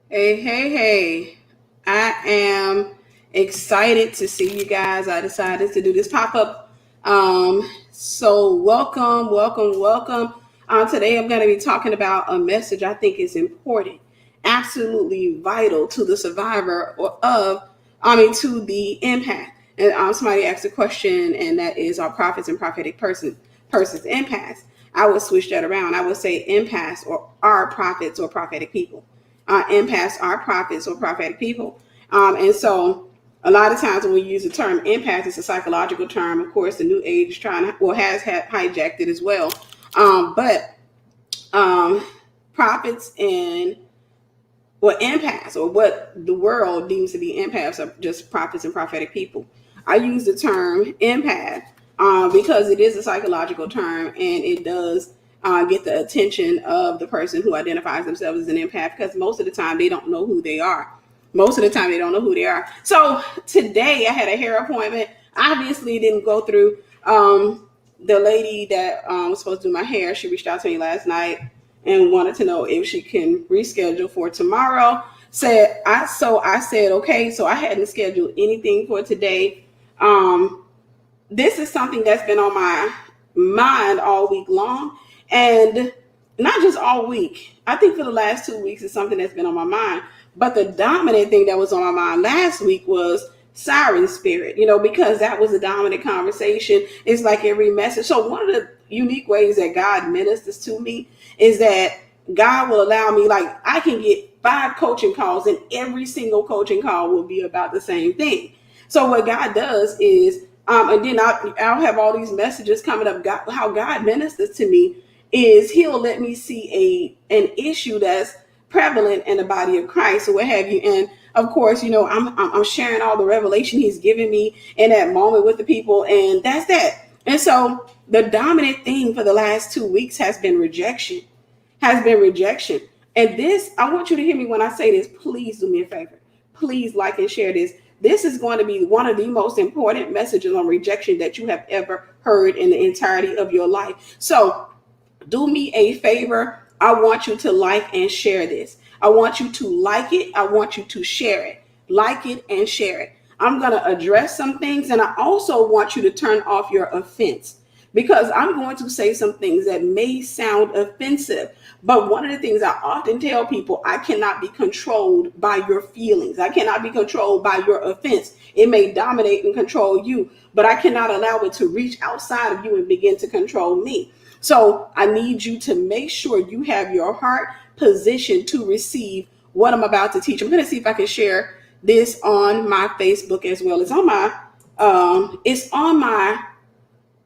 Hey. I am excited to see you guys. I decided to do this pop up. So, welcome. Today, I'm going to be talking about a message I think is important, absolutely vital to the survivor to the empath. And somebody asked a question, and that is, are prophets and prophetic persons empaths? I would switch that around. I would say empaths or are prophets or prophetic people. Empaths are prophets or prophetic people. And so a lot of times when we use the term empath, it's a psychological term. Of course, the new age has hijacked it as well. But prophets and empaths, or what the world deems to be empaths, are just prophets and prophetic people. I use the term empath because it is a psychological term, and it does get the attention of the person who identifies themselves as an empath, because most of the time they don't know who they are. So today I had a hair appointment. Obviously, didn't go through. The lady that was supposed to do my hair, she reached out to me last night and wanted to know if she can reschedule for tomorrow. I said okay. So I hadn't scheduled anything for today. This is something that's been on my mind all week long, and not just all week. I think for the last 2 weeks is something that's been on my mind. But the dominant thing that was on my mind last week was siren spirit, because that was a dominant conversation. It's like every message. So one of the unique ways that God ministers to me is that God will allow me, like, I can get 5 coaching calls, and every single coaching call will be about the same thing. So what God does is, and then I'll have all these messages coming up. How God ministers to me is He'll let me see an issue that's prevalent in the body of Christ, or what have you. And of course, I'm sharing all the revelation He's given me in that moment with the people, and that's that. And so the dominant theme for the last 2 weeks has been rejection. And this, I want you to hear me when I say this. Please do me a favor. Please like and share this. This is going to be one of the most important messages on rejection that you have ever heard in the entirety of your life. So do me a favor. I want you to like and share this. I want you to like it. I want you to share it. Like it and share it. I'm going to address some things, and I also want you to turn off your offense, because I'm going to say some things that may sound offensive. But one of the things I often tell people, I cannot be controlled by your feelings. I cannot be controlled by your offense. It may dominate and control you, but I cannot allow it to reach outside of you and begin to control me. So I need you to make sure you have your heart positioned to receive what I'm about to teach. I'm going to see if I can share this on my Facebook as well. It's on my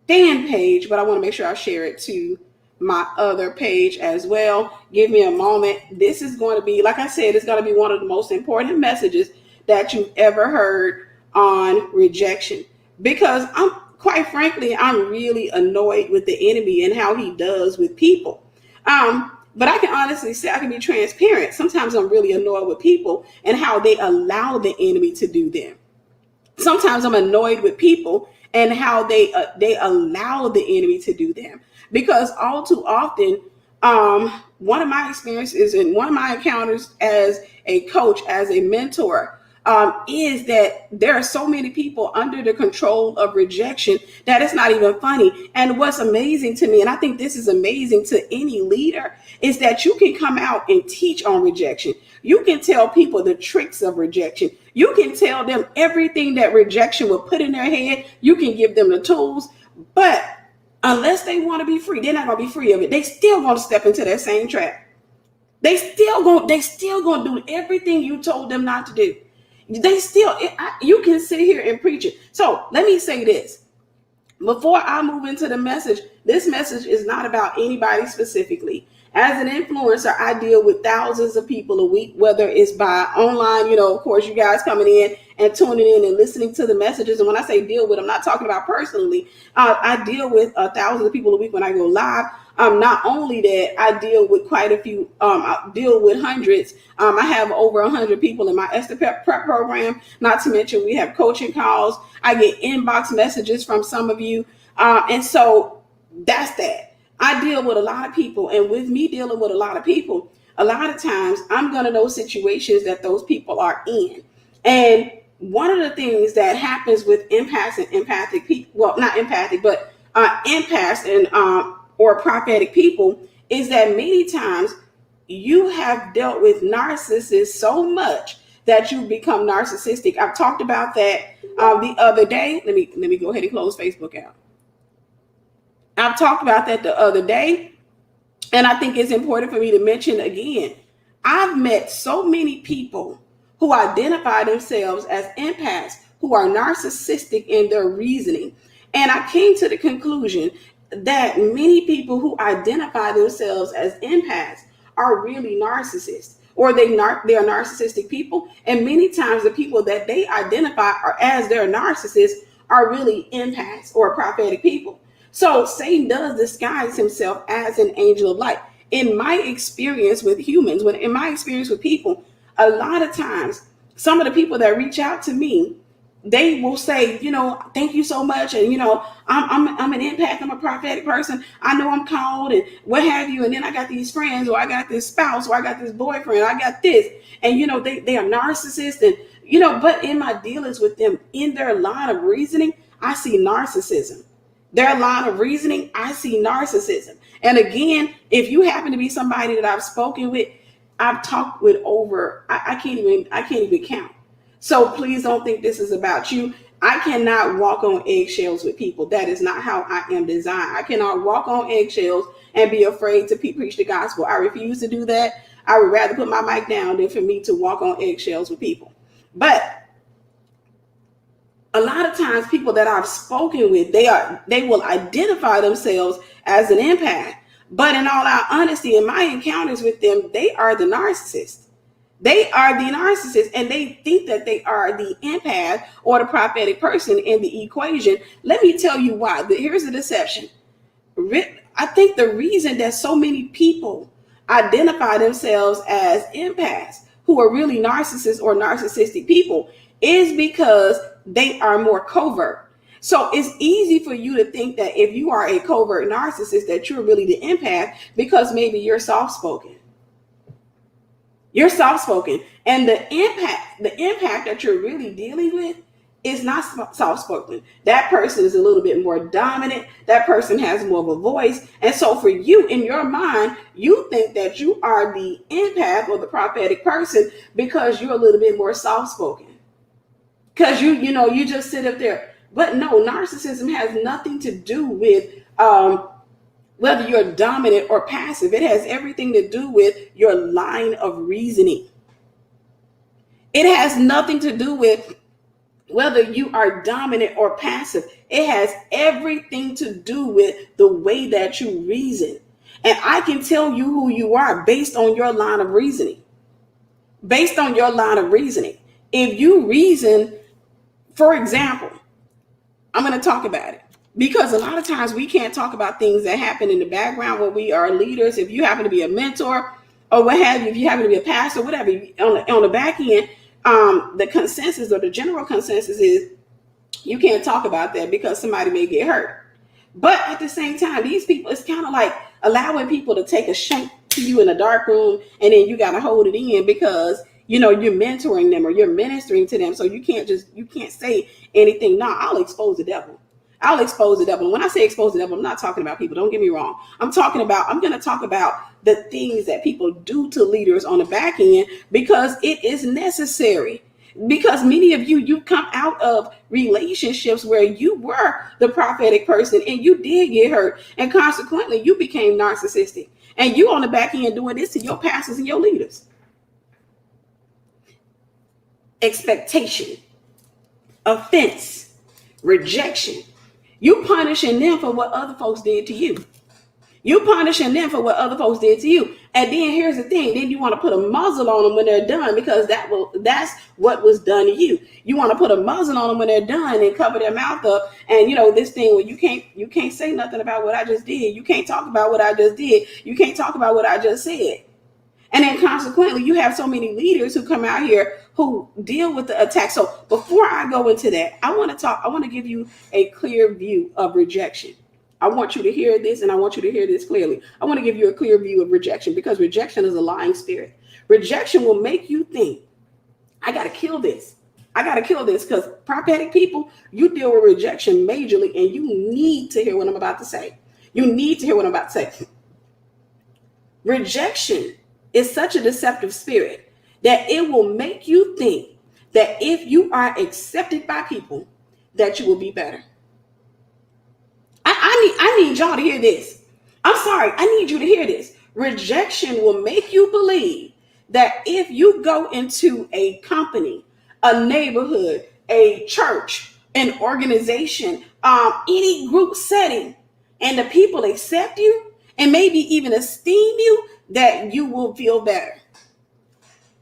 fan page, but I want to make sure I share it to my other page as well. Give me a moment. This is going to be, like I said, it's going to be one of the most important messages that you've ever heard on rejection, because quite frankly, I'm really annoyed with the enemy and how he does with people. But I can honestly say, I can be transparent. Sometimes I'm really annoyed with people and how they allow the enemy to do them. Sometimes I'm annoyed with people and how they allow the enemy to do them, because all too often, one of my experiences and one of my encounters as a coach, as a mentor, is that there are so many people under the control of rejection that it's not even funny. And what's amazing to me, and I think this is amazing to any leader, is that you can come out and teach on rejection. You can tell people the tricks of rejection. You can tell them everything that rejection will put in their head. You can give them the tools, but unless they want to be free, they're not going to be free of it. They still going to step into that same trap. They still going to do everything you told them not to do. You can sit here and preach it. So let me say this. Before I move into the message, this message is not about anybody specifically. As an influencer, I deal with thousands of people a week, whether it's by online, of course, you guys coming in and tuning in and listening to the messages. And when I say deal with, I'm not talking about personally. I deal with thousands of people a week when I go live. Not only that, I deal with quite a few. I deal with hundreds. I have over 100 people in my Esther Prep program. Not to mention, we have coaching calls. I get inbox messages from some of you, and so that's that. I deal with a lot of people, and with me dealing with a lot of people, a lot of times I'm going to know situations that those people are in. And one of the things that happens with empaths and empathic people, well, not empathic, but empaths and or prophetic people, is that many times you have dealt with narcissists so much that you become narcissistic. I've talked about that the other day. Let me go ahead and close Facebook out. I've talked about that the other day, and I think it's important for me to mention again. I've met so many people who identify themselves as empaths who are narcissistic in their reasoning. And I came to the conclusion that many people who identify themselves as empaths are really narcissists, or they are narcissistic people. And many times the people that they identify as their narcissists are really empaths or prophetic people. So Satan does disguise himself as an angel of light. In my experience with humans, in my experience with people, a lot of times, some of the people that reach out to me, they will say, thank you so much. And, I'm an empath. I'm a prophetic person. I know I'm called and what have you. And then I got these friends, or I got this spouse, or I got this boyfriend, I got this. And, they are narcissists. And, but in my dealings with them, in their line of reasoning, I see narcissism. Their line of reasoning, I see narcissism. And again, if you happen to be somebody that I've spoken with, I've talked with over, I can't even count. So please don't think this is about you. I cannot walk on eggshells with people. That is not how I am designed. I cannot walk on eggshells and be afraid to preach the gospel. I refuse to do that. I would rather put my mic down than for me to walk on eggshells with people. But a lot of times people that I've spoken with, they will identify themselves as an empath. But in all our honesty, in my encounters with them, they are the narcissist. They are the narcissist, and they think that they are the empath or the prophetic person in the equation. Let me tell you why. Here's the deception. I think the reason that so many people identify themselves as empaths who are really narcissists or narcissistic people is because they are more covert. So it's easy for you to think that if you are a covert narcissist, that you're really the empath because maybe you're soft-spoken. You're soft-spoken. And the impact that you're really dealing with is not soft-spoken. That person is a little bit more dominant. That person has more of a voice. And so for you, in your mind, you think that you are the empath or the prophetic person because you're a little bit more soft-spoken. Because you just sit up there. But no, narcissism has nothing to do with whether you're dominant or passive. It has everything to do with your line of reasoning. It has nothing to do with whether you are dominant or passive. It has everything to do with the way that you reason. And I can tell you who you are based on your line of reasoning. Based on your line of reasoning. If you reason, for example, I'm going to talk about it because a lot of times we can't talk about things that happen in the background when we are leaders. If you happen to be a mentor or what have you, if you happen to be a pastor, whatever, on the back end, the consensus or the general consensus is you can't talk about that because somebody may get hurt. But at the same time, these people, it's kind of like allowing people to take a shank to you in a dark room and then you got to hold it in because you're mentoring them or you're ministering to them. So you can't say anything. No, I'll expose the devil. I'll expose the devil. When I say expose the devil, I'm not talking about people. Don't get me wrong. I'm going to talk about the things that people do to leaders on the back end because it is necessary. Because many of you come out of relationships where you were the prophetic person and you did get hurt. And consequently, you became narcissistic. And you on the back end doing this to your pastors and your leaders. Expectation, offense, rejection. You punishing them for what other folks did to you. You punishing them for what other folks did to you. And then here's the thing. Then you want to put a muzzle on them when they're done because that's what was done to you. You want to put a muzzle on them when they're done and cover their mouth up. And this thing where you can't say nothing about what I just did. You can't talk about what I just did. You can't talk about what I just said. And then consequently, you have so many leaders who come out here who deal with the attack. So before I go into that, I want to give you a clear view of rejection. I want you to hear this, and I want you to hear this clearly. I want to give you a clear view of rejection, because rejection is a lying spirit. Rejection will make you think, I got to kill this. I got to kill this, because prophetic people, you deal with rejection majorly, and you need to hear what I'm about to say. You need to hear what I'm about to say. Rejection is such a deceptive spirit that it will make you think that if you are accepted by people, that you will be better. I need y'all to hear this. I'm sorry. I need you to hear this. Rejection will make you believe that if you go into a company, a neighborhood, a church, an organization, any group setting, and the people accept you and maybe even esteem you, that you will feel better.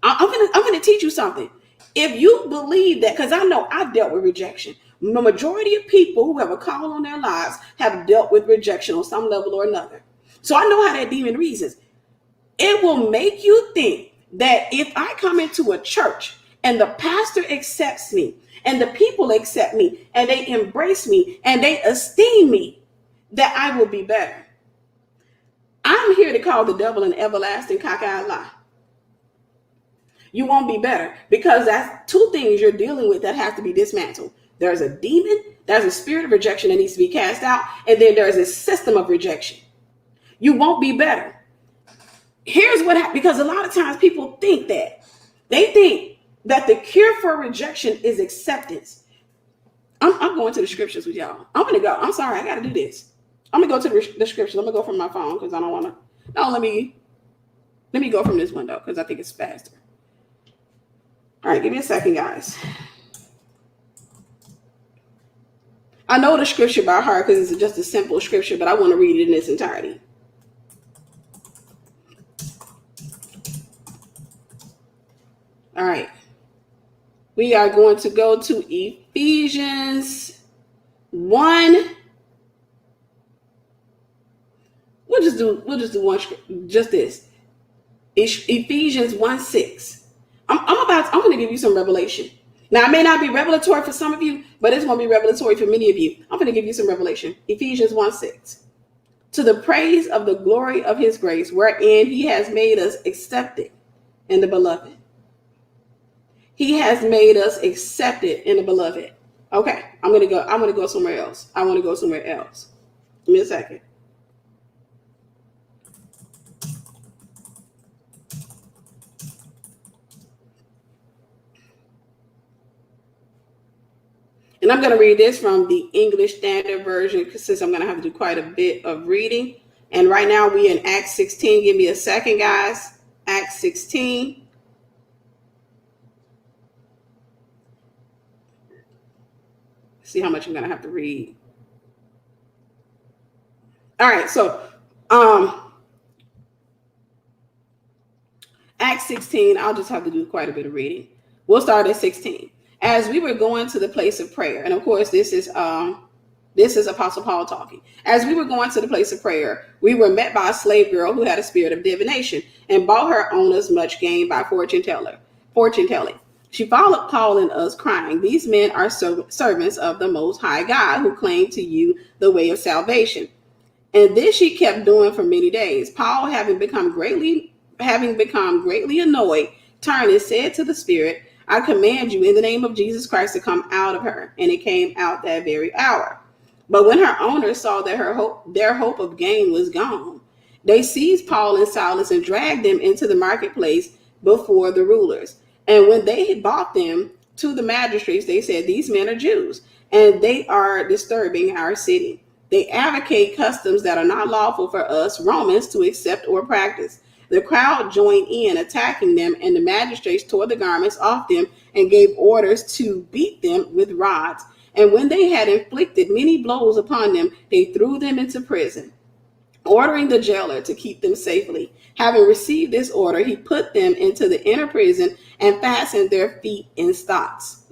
I'm gonna teach you something. If you believe that, because I know I've dealt with rejection. The majority of people who have a call on their lives have dealt with rejection on some level or another. So I know how that demon reasons. It will make you think that if I come into a church and the pastor accepts me and the people accept me and they embrace me and they esteem me, that I will be better. I'm here to call the devil an everlasting cockeyed lie. You won't be better, because that's two things you're dealing with that have to be dismantled. There's a demon, there's a spirit of rejection that needs to be cast out, and then there's a system of rejection. You won't be better. Here's what happens, because a lot of times people think that. They think that the cure for rejection is acceptance. I'm going to the scriptures with y'all. I'm going to go. I'm sorry, I got to do this. I'm going to go to the scriptures. I'm going to go from my phone because I don't want to. No, let me go from this window because I think it's faster. All right, give me a second, guys. I know the scripture by heart because it's just a simple scripture, but I want to read it in its entirety. All right. We are going to go to Ephesians 1. We'll just do one, just this. Ephesians 1:6. I'm going to give you some revelation. Now, it may not be revelatory for some of you, but it's going to be revelatory for many of you. I'm going to give you some revelation. Ephesians 1:6. To the praise of the glory of his grace, wherein he has made us accepted in the beloved. He has made us accepted in the beloved. Okay, I'm going to go somewhere else. I want to go somewhere else. Give me a second. And I'm going to read this from the English Standard Version, since I'm going to have to do quite a bit of reading. And right now we in Acts 16. Give me a second, guys. Acts 16. See how much I'm going to have to read. All right, so Acts 16, I'll just have to do quite a bit of reading. We'll start at 16. As we were going to the place of prayer, and of course this is Apostle Paul talking. As we were going to the place of prayer, we were met by a slave girl who had a spirit of divination and bought her owners much gain by fortune telling. She followed Paul and us, crying, "These men are servants of the Most High God, who claim to you the way of salvation." And this she kept doing for many days. Paul, having become greatly annoyed, turned and said to the spirit, "I command you in the name of Jesus Christ to come out of her." And it came out that very hour. But when her owners saw that their hope of gain was gone, they seized Paul and Silas and dragged them into the marketplace before the rulers. And when they had brought them to the magistrates, they said, "These men are Jews, and they are disturbing our city. They advocate customs that are not lawful for us Romans to accept or practice." The crowd joined in, attacking them, and the magistrates tore the garments off them and gave orders to beat them with rods. And when they had inflicted many blows upon them, they threw them into prison, ordering the jailer to keep them safely. Having received this order, he put them into the inner prison and fastened their feet in the stocks.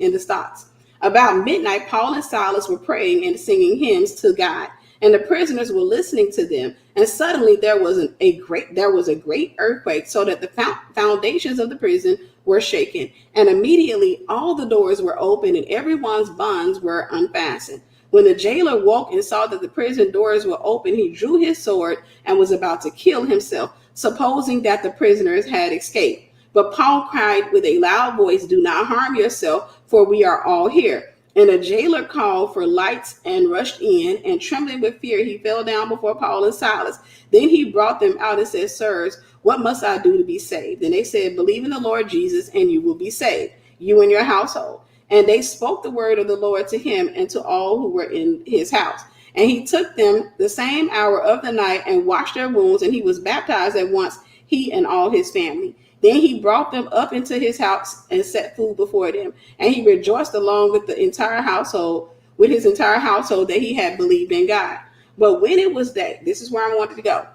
About midnight, Paul and Silas were praying and singing hymns to God, and the prisoners were listening to them. And suddenly there was a great earthquake, so that the foundations of the prison were shaken. And immediately all the doors were opened and everyone's bonds were unfastened. When the jailer woke and saw that the prison doors were open, he drew his sword and was about to kill himself, supposing that the prisoners had escaped. But Paul cried with a loud voice, "Do not harm yourself, for we are all here." And the jailer called for lights and rushed in, and trembling with fear, he fell down before Paul and Silas. Then he brought them out and said, "Sirs, what must I do to be saved?" And they said, "Believe in the Lord Jesus, and you will be saved, you and your household." And they spoke the word of the Lord to him and to all who were in his house. And he took them the same hour of the night and washed their wounds, and he was baptized at once, he and all his family. Then he brought them up into his house and set food before them. And he rejoiced along with the entire household, with his entire household, that he had believed in God. But when it was day, this is where I wanted to go.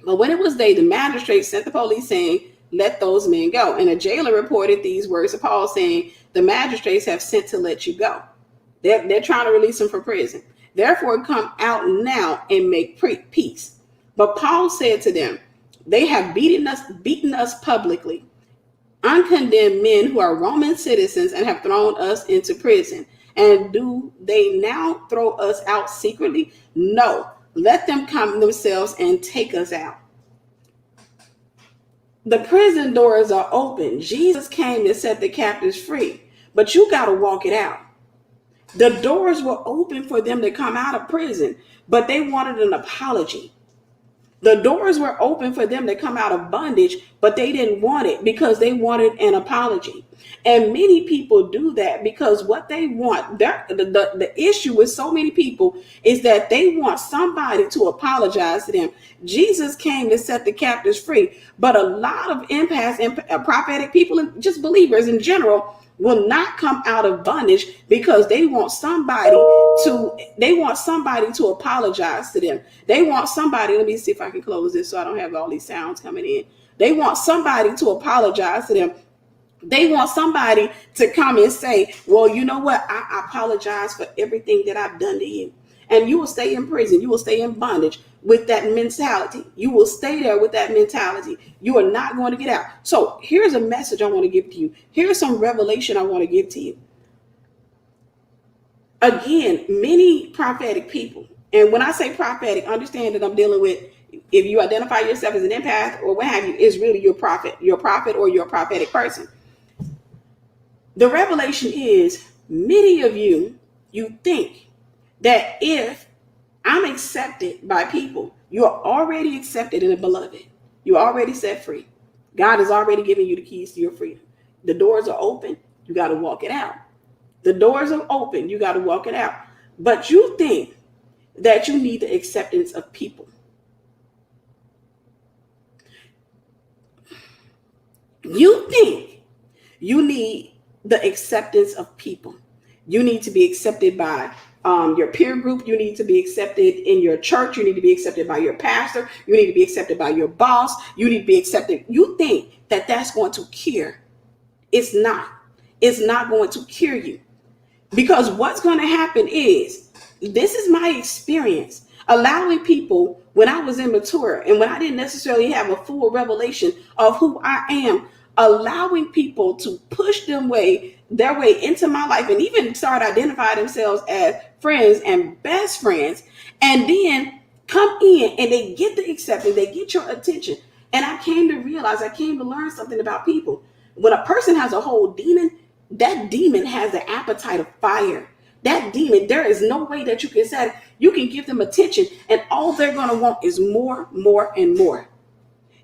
But when it was day, the magistrate sent the police, saying, "Let those men go." And a jailer reported these words to Paul, saying, "The magistrates have sent to let you go." They're trying to release him from prison. "Therefore, come out now and make peace." But Paul said to them, "They have beaten us publicly, uncondemned men who are Roman citizens, and have thrown us into prison. And do they now throw us out secretly? No, let them come themselves and take us out." The prison doors are open. Jesus came to set the captives free, but you got to walk it out. The doors were open for them to come out of prison, but they wanted an apology. The doors were open for them to come out of bondage, but they didn't want it because they wanted an apology. And many people do that because what they want, the issue with so many people is that they want somebody to apologize to them. Jesus came to set the captives free, but a lot of empaths and prophetic people and just believers in general will not come out of bondage because they want somebody to apologize to them. They want somebody, let me see if I can close this so I don't have all these sounds coming in. They want somebody to apologize to them. They want somebody to come and say, "Well, you know what? I apologize for everything that I've done to you." And you will stay in prison. You will stay in bondage with that mentality. You will stay there with that mentality. You are not going to get out. So here's a message I want to give to you. Here's some revelation I want to give to you. Again, many prophetic people, and when I say prophetic, understand that I'm dealing with, if you identify yourself as an empath or what have you, is really your prophet or your prophetic person. The revelation is, many of you think that if I'm accepted by people, you're already accepted in the beloved. You're already set free. God has already given you the keys to your freedom. The doors are open. You got to walk it out. The doors are open. You got to walk it out. But you think that you need the acceptance of people. You think you need the acceptance of people. You need to be accepted by your peer group. You need to be accepted in your church. You need to be accepted by your pastor. You need to be accepted by your boss. You need to be accepted. You think that that's going to cure. It's not. It's not going to cure you. Because what's going to happen is, this is my experience, allowing people, when I was immature and when I didn't necessarily have a full revelation of who I am, allowing people to push their way into my life and even start identifying themselves as friends and best friends, and then come in and they get the acceptance, they get your attention. And I came to learn something about people. When a person has a whole demon, that demon has the appetite of fire. That demon, there is no way that you can give them attention, and all they're going to want is more, more, and more.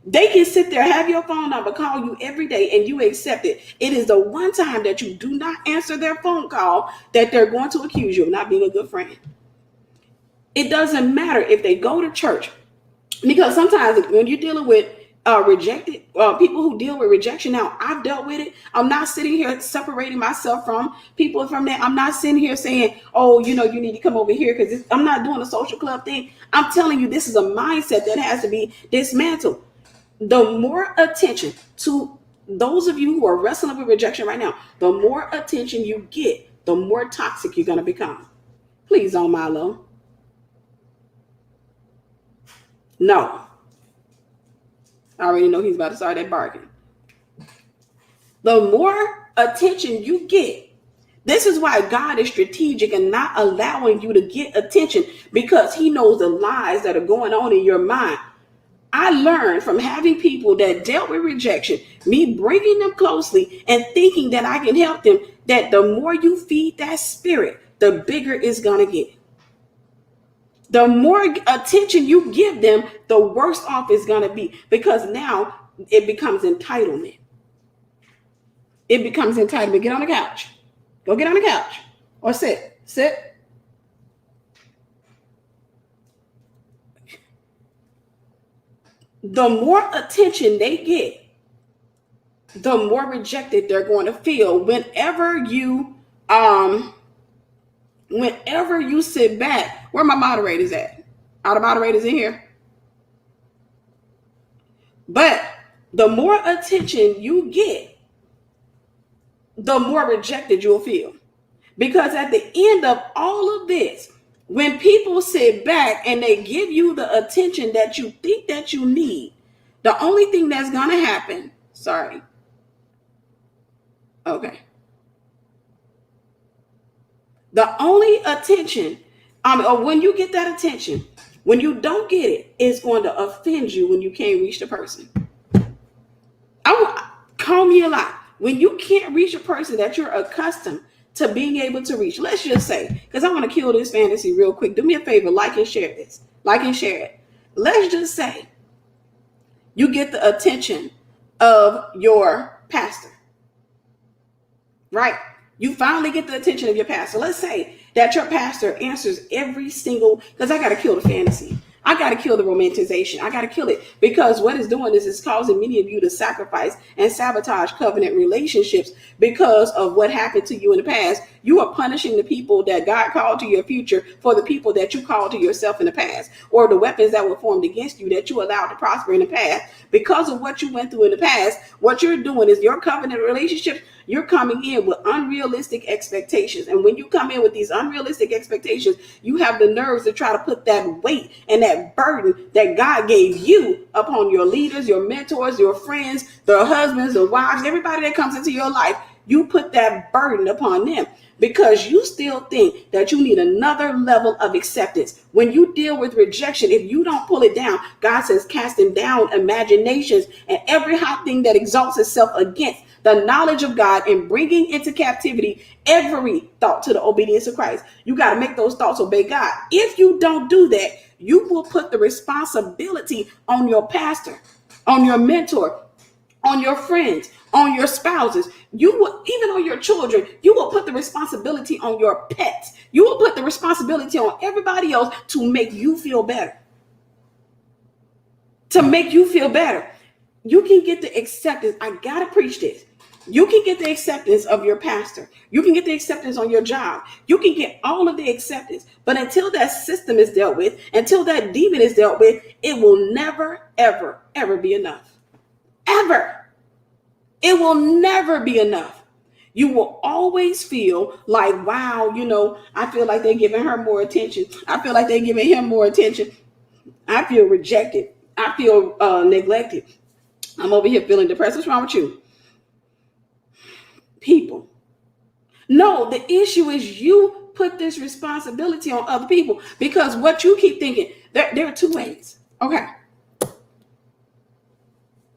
They can sit there, have your phone number, call you every day, and you accept it. It is the one time that you do not answer their phone call that they're going to accuse you of not being a good friend. It doesn't matter if they go to church, because sometimes when you're dealing with rejected people who deal with rejection. Now, I've dealt with it. I'm not sitting here separating myself from people from that. I'm not sitting here saying, "Oh, you need to come over here," because I'm not doing a social club thing. I'm telling you, this is a mindset that has to be dismantled. The more attention, to those of you who are wrestling with rejection right now, the more attention you get, the more toxic you're going to become. Please don't, Milo. No. I already know he's about to start that barking. The more attention you get, This is why God is strategic and not allowing you to get attention, because he knows the lies that are going on in your mind. I learned from having people that dealt with rejection, me bringing them closely and thinking that I can help them, that the more you feed that spirit, the bigger it's going to get. The more attention you give them, the worse off it's going to be, because now it becomes entitlement. It becomes entitlement. Get on the couch. Go get on the couch or sit. Sit. The more attention they get, the more rejected they're going to feel. Whenever you sit back, where my moderators at? Are the moderators in here? But the more attention you get, the more rejected you'll feel. Because at the end of all of this, when people sit back and they give you the attention that you think that you need, the only thing that's going to happen, sorry. Okay. The only attention, or when you get that attention, when you don't get it, it's going to offend you when you can't reach the person. Call me a lot. When you can't reach a person that you're accustomed to being able to reach, let's just say, because I want to kill this fantasy real quick. Do me a favor, like and share this. Like and share it. Let's just say you get the attention of your pastor, right? You finally get the attention of your pastor. Let's say that your pastor answers every single, because I got to kill the fantasy. I got to kill the romanticization. I got to kill it, because what it's doing is it's causing many of you to sacrifice and sabotage covenant relationships because of what happened to you in the past. You are punishing the people that God called to your future for the people that you called to yourself in the past, or the weapons that were formed against you that you allowed to prosper in the past. Because of what you went through in the past, what you're doing is your covenant relationships, you're coming in with unrealistic expectations. And when you come in with these unrealistic expectations, you have the nerves to try to put that weight and that burden that God gave you upon your leaders, your mentors, your friends, their husbands, their wives, everybody that comes into your life. You put that burden upon them because you still think that you need another level of acceptance. When you deal with rejection, if you don't pull it down, God says, casting down imaginations and every high thing that exalts itself against the knowledge of God, and bringing into captivity every thought to the obedience of Christ. You got to make those thoughts obey God. If you don't do that, you will put the responsibility on your pastor, on your mentor, on your friends, on your spouses. You will, even on your children, you will put the responsibility on your pets. You will put the responsibility on everybody else to make you feel better. To make you feel better. You can get the acceptance. I got to preach this. You can get the acceptance of your pastor. You can get the acceptance on your job. You can get all of the acceptance. But until that system is dealt with, until that demon is dealt with, it will never, ever, ever be enough. Ever. It will never be enough. You will always feel like, wow, I feel like they're giving her more attention. I feel like they're giving him more attention. I feel rejected. I feel neglected. I'm over here feeling depressed. What's wrong with you? People. No, the issue is you put this responsibility on other people, because what you keep thinking, there are two ways. Okay.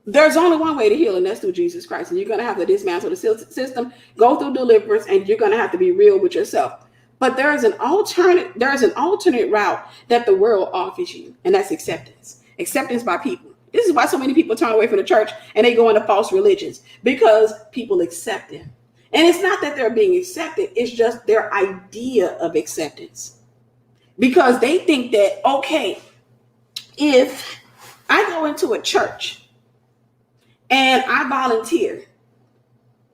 There's only one way to heal, and that's through Jesus Christ. And you're going to have to dismantle the system, go through deliverance, and you're going to have to be real with yourself. But there is an alternate route that the world offers you, and that's acceptance. Acceptance by people. This is why so many people turn away from the church and they go into false religions, because people accept them. And it's not that they're being accepted. It's just their idea of acceptance. Because they think that, okay, if I go into a church and I volunteer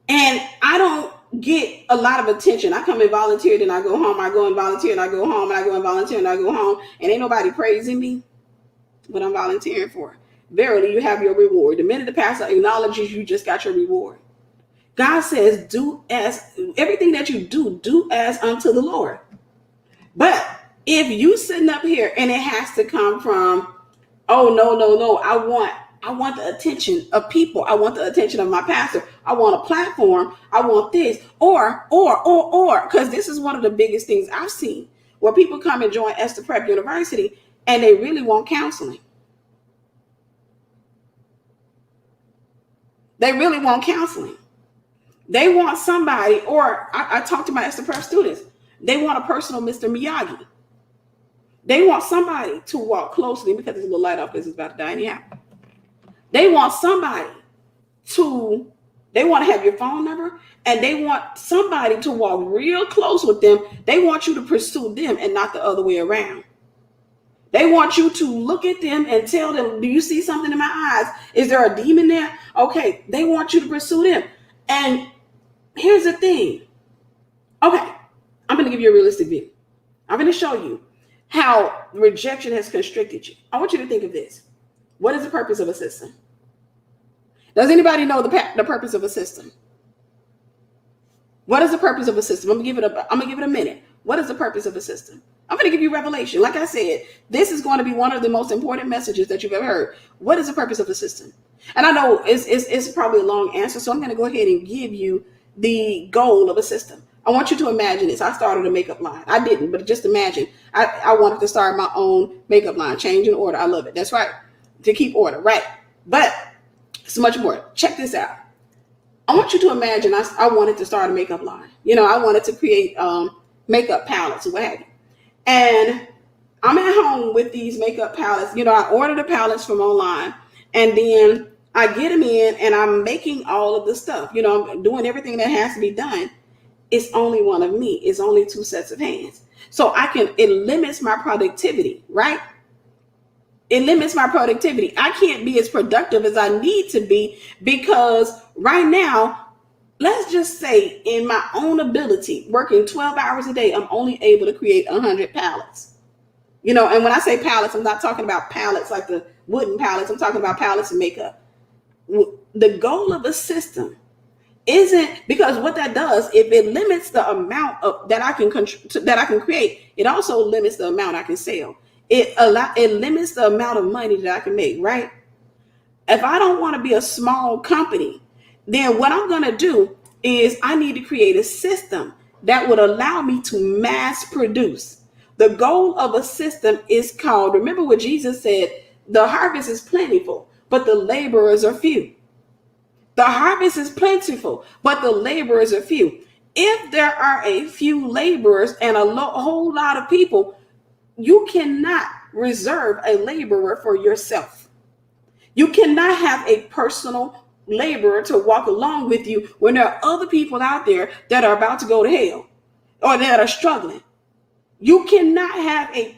and I don't get a lot of attention, I come and volunteer, then I go home, I go and volunteer, and I go home, and I go and volunteer, and I go home, and ain't nobody praising me, what I'm volunteering for. Verily, you have your reward. The minute the pastor acknowledges you, just got your reward. God says, do as everything that you do as unto the Lord. But if you sitting up here and it has to come from, oh, no, I want the attention of people. I want the attention of my pastor. I want a platform. I want this. Or, because this is one of the biggest things I've seen where people come and join Esther Prep University and they really want counseling. They really want counseling. They want somebody, or I talk to my Esther Prep students, they want a personal Mr. Miyagi. They want somebody to walk closely, because there's a little light off because it's about to die anyhow. They want somebody they want to have your phone number, and they want somebody to walk real close with them. They want you to pursue them and not the other way around. They want you to look at them and tell them, do you see something in my eyes? Is there a demon there? Okay, they want you to pursue them. And here's the thing. Okay, I'm going to give you a realistic view. I'm going to show you how rejection has constricted you. I want you to think of this. What is the purpose of a system? Does anybody know the purpose of a system? What is the purpose of a system? I'm gonna give it a minute. What is the purpose of a system? I'm going to give you revelation. Like I said, this is going to be one of the most important messages that you've ever heard. What is the purpose of a system? And I know it's probably a long answer, so I'm going to go ahead and give you the goal of a system. I want you to imagine this. I started a makeup line. I didn't, but just imagine. I wanted to start my own makeup line, change and order. I love it. That's right. To keep order, right? But it's much more. Check this out. I want you to imagine I wanted to start a makeup line. I wanted to create makeup palettes or what have you. And I'm at home with these makeup palettes. I order the palettes from online, and then I get them in and I'm making all of the stuff. I'm doing everything that has to be done. It's only one of me. It's only two sets of hands. So it limits my productivity, right? It limits my productivity. I can't be as productive as I need to be because right now, let's just say in my own ability, working 12 hours a day, I'm only able to create 100 palettes. And when I say palettes, I'm not talking about palettes like the wooden palettes. I'm talking about palettes of makeup. The goal of a system isn't, because what that does, if it limits the amount of that I can create, it also limits the amount I can sell. It limits the amount of money that I can make, right? If I don't want to be a small company, then what I'm going to do is I need to create a system that would allow me to mass produce. The goal of a system is called, remember what Jesus said, the harvest is plentiful, but the laborers are few. The harvest is plentiful, but the laborers are few. If there are a few laborers and a whole lot of people, you cannot reserve a laborer for yourself. You cannot have a personal laborer to walk along with you when there are other people out there that are about to go to hell or that are struggling. You cannot have a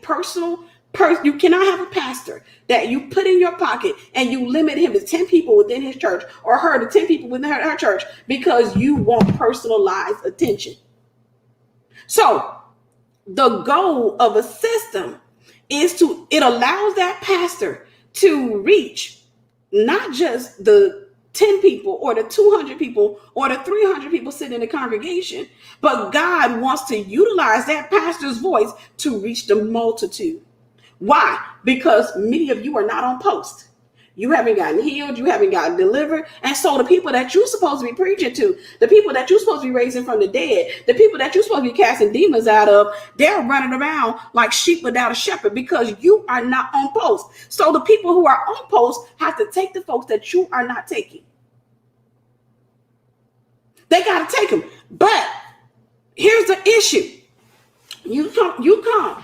you cannot have a pastor that you put in your pocket and you limit him to 10 people within his church or her to 10 people within her church because you want personalized attention. So the goal of a system is it allows that pastor to reach not just the 10 people or the 200 people or the 300 people sitting in the congregation, but God wants to utilize that pastor's voice to reach the multitude. Why? Because many of you are not on post. You haven't gotten healed. You haven't gotten delivered. And so the people that you're supposed to be preaching to, the people that you're supposed to be raising from the dead, the people that you're supposed to be casting demons out of, they're running around like sheep without a shepherd because you are not on post. So the people who are on post have to take the folks that you are not taking. They got to take them. But here's the issue. You come.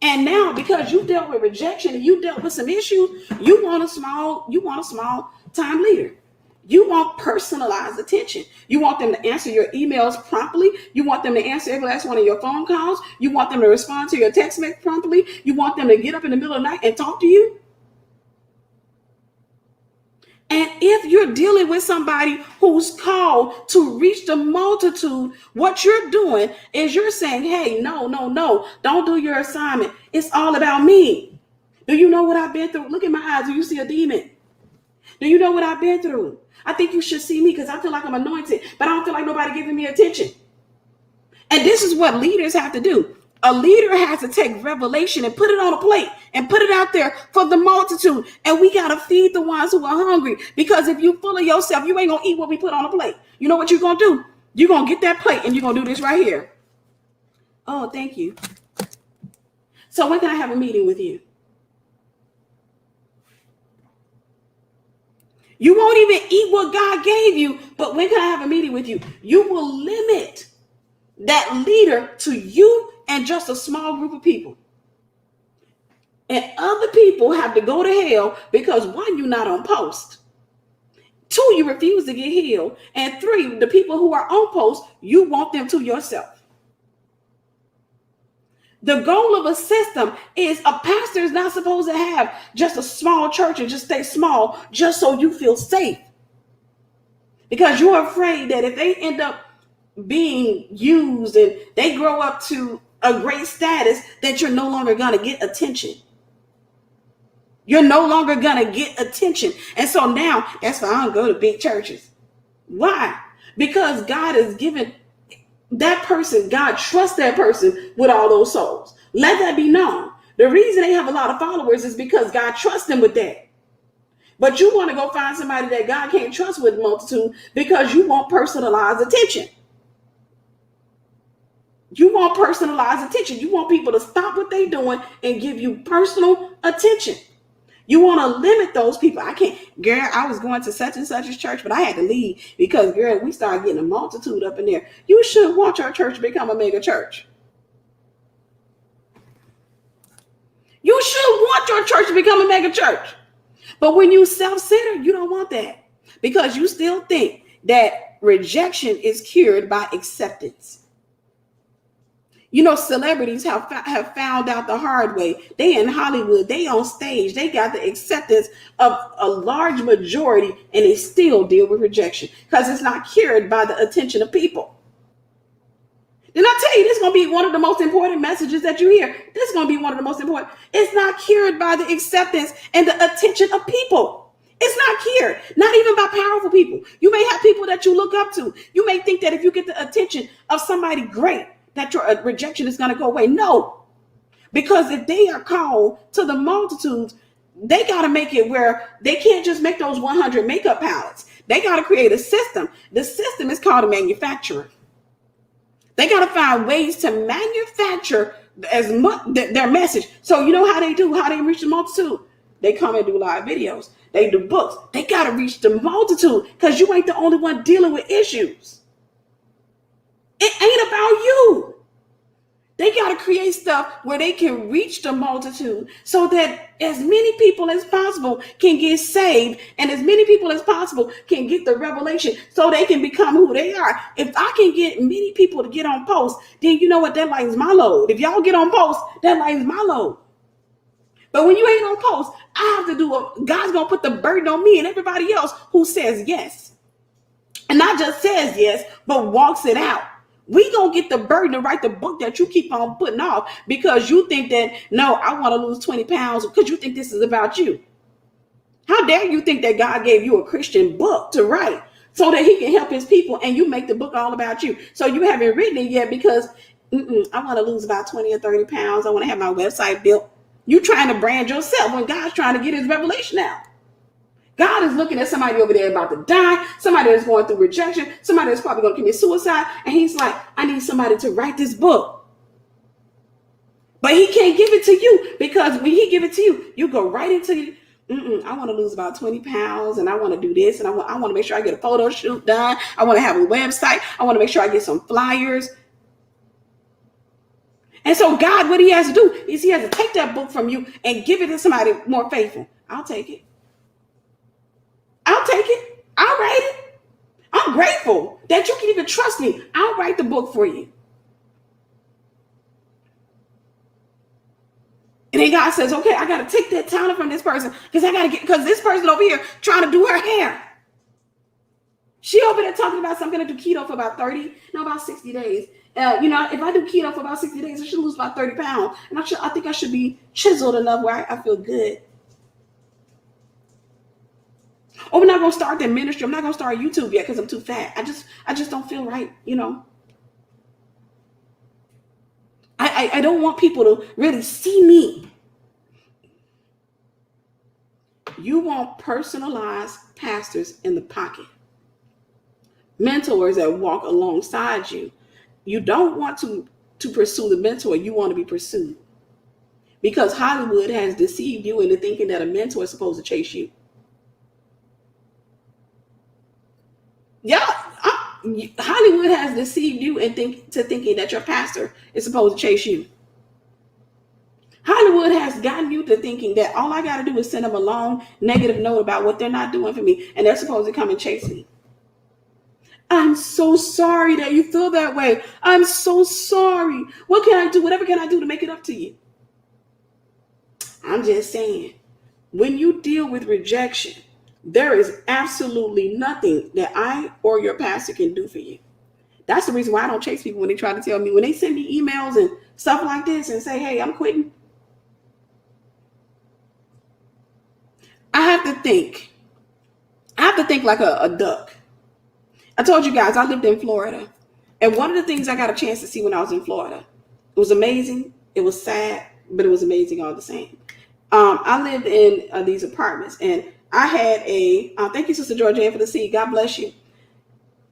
And now, because you dealt with rejection and you dealt with some issues, you want a small time leader. You want personalized attention. You want them to answer your emails promptly. You want them to answer every last one of your phone calls. You want them to respond to your text message promptly. You want them to get up in the middle of the night and talk to you. And if you're dealing with somebody who's called to reach the multitude, what you're doing is you're saying, hey, no, don't do your assignment. It's all about me. Do you know what I've been through? Look in my eyes. Do you see a demon? Do you know what I've been through? I think you should see me because I feel like I'm anointed, but I don't feel like nobody giving me attention. And this is what leaders have to do. A leader has to take revelation and put it on a plate and put it out there for the multitude. And we got to feed the ones who are hungry, because if you full of yourself, you ain't going to eat what we put on a plate. You know what you're going to do? You're going to get that plate and you're going to do this right here. Oh, thank you. So when can I have a meeting with you? You won't even eat what God gave you, but when can I have a meeting with you? You will limit that leader to you and just a small group of people. And other people have to go to hell because, one, you're not on post. Two, you refuse to get healed. And three, the people who are on post, you want them to yourself. The goal of a system is a pastor is not supposed to have just a small church and just stay small just so you feel safe. Because you're afraid that if they end up being used and they grow up to a great status, that you're no longer going to get attention. You're no longer going to get attention. And so now, that's why I don't go to big churches. Why? Because God has given that person, God trusts that person with all those souls. Let that be known. The reason they have a lot of followers is because God trusts them with that. But you want to go find somebody that God can't trust with multitude because you want personalized attention. You want personalized attention. You want people to stop what they're doing and give you personal attention. You want to limit those people. I can't, girl, I was going to such and such a church, but I had to leave because, girl, we started getting a multitude up in there. You should want your church to become a mega church. You should want your church to become a mega church. But when you self-centered, you don't want that because you still think that rejection is cured by acceptance. You know, celebrities have found out the hard way. They in Hollywood, they on stage, they got the acceptance of a large majority, and they still deal with rejection because it's not cured by the attention of people. Didn't I tell you this is going to be one of the most important messages that you hear? This is going to be one of the most important. It's not cured by the acceptance and the attention of people. It's not cured, not even by powerful people. You may have people that you look up to. You may think that if you get the attention of somebody great, that your rejection is going to go away. No, because if they are called to the multitudes, they got to make it where they can't just make those 100 makeup palettes. They got to create a system. The system is called a manufacturer. They got to find ways to manufacture as much their message. So you know how they do, how they reach the multitude. They come and do live videos. They do books. They got to reach the multitude because you ain't the only one dealing with issues. It ain't about you. They got to create stuff where they can reach the multitude so that as many people as possible can get saved and as many people as possible can get the revelation so they can become who they are. If I can get many people to get on post, then you know what? That lightens my load. If y'all get on post, that lightens my load. But when you ain't on post, I have to God's going to put the burden on me and everybody else who says yes. And not just says yes, but walks it out. We gonna get the burden to write the book that you keep on putting off because you think that, no, I want to lose 20 pounds because you think this is about you. How dare you think that God gave you a Christian book to write so that he can help his people and you make the book all about you. So you haven't written it yet because I want to lose about 20 or 30 pounds. I want to have my website built. You trying to brand yourself when God's trying to get his revelation out. God is looking at somebody over there about to die, somebody that's going through rejection, somebody that's probably going to commit suicide, and he's like, I need somebody to write this book. But he can't give it to you because when he give it to you, you go right into I want to lose about 20 pounds and I want to do this and I want to make sure I get a photo shoot done. I want to have a website. I want to make sure I get some flyers. And so God, what he has to do is he has to take that book from you and give it to somebody more faithful. I'll take it. I'll take it. I'll write it. I'm grateful that you can even trust me. I'll write the book for you. And then God says, okay, I got to take that talent from this person because this person over here trying to do her hair. She over there talking about something to do keto for about 60 days. If I do keto for about 60 days, I should lose about 30 pounds. And I think I should be chiseled enough where I feel good. Oh, we're not going to start the ministry. I'm not going to start YouTube yet because I'm too fat. I just don't feel right, I I don't want people to really see me. You want personalized pastors in the pocket, mentors that walk alongside you. You don't want to pursue the mentor. You want to be pursued, because Hollywood has deceived you into thinking that a mentor is supposed to chase you. Yeah, Hollywood has deceived you into thinking that your pastor is supposed to chase you. Hollywood has gotten you to thinking that all I got to do is send them a long negative note about what they're not doing for me, and they're supposed to come and chase me. I'm so sorry that you feel that way. I'm so sorry. What can I do? Whatever can I do to make it up to you? I'm just saying, when you deal with rejection, there is absolutely nothing that I or your pastor can do for you. That's the reason why I don't chase people when they try to tell me, when they send me emails and stuff like this and say, hey, I'm quitting. I have to think like a duck. I told you guys I lived in Florida. And one of the things I got a chance to see when I was in Florida, it was amazing. It was sad, but it was amazing all the same. I lived in these apartments, and I had thank you, Sister Georgianne, for the seed. God bless you.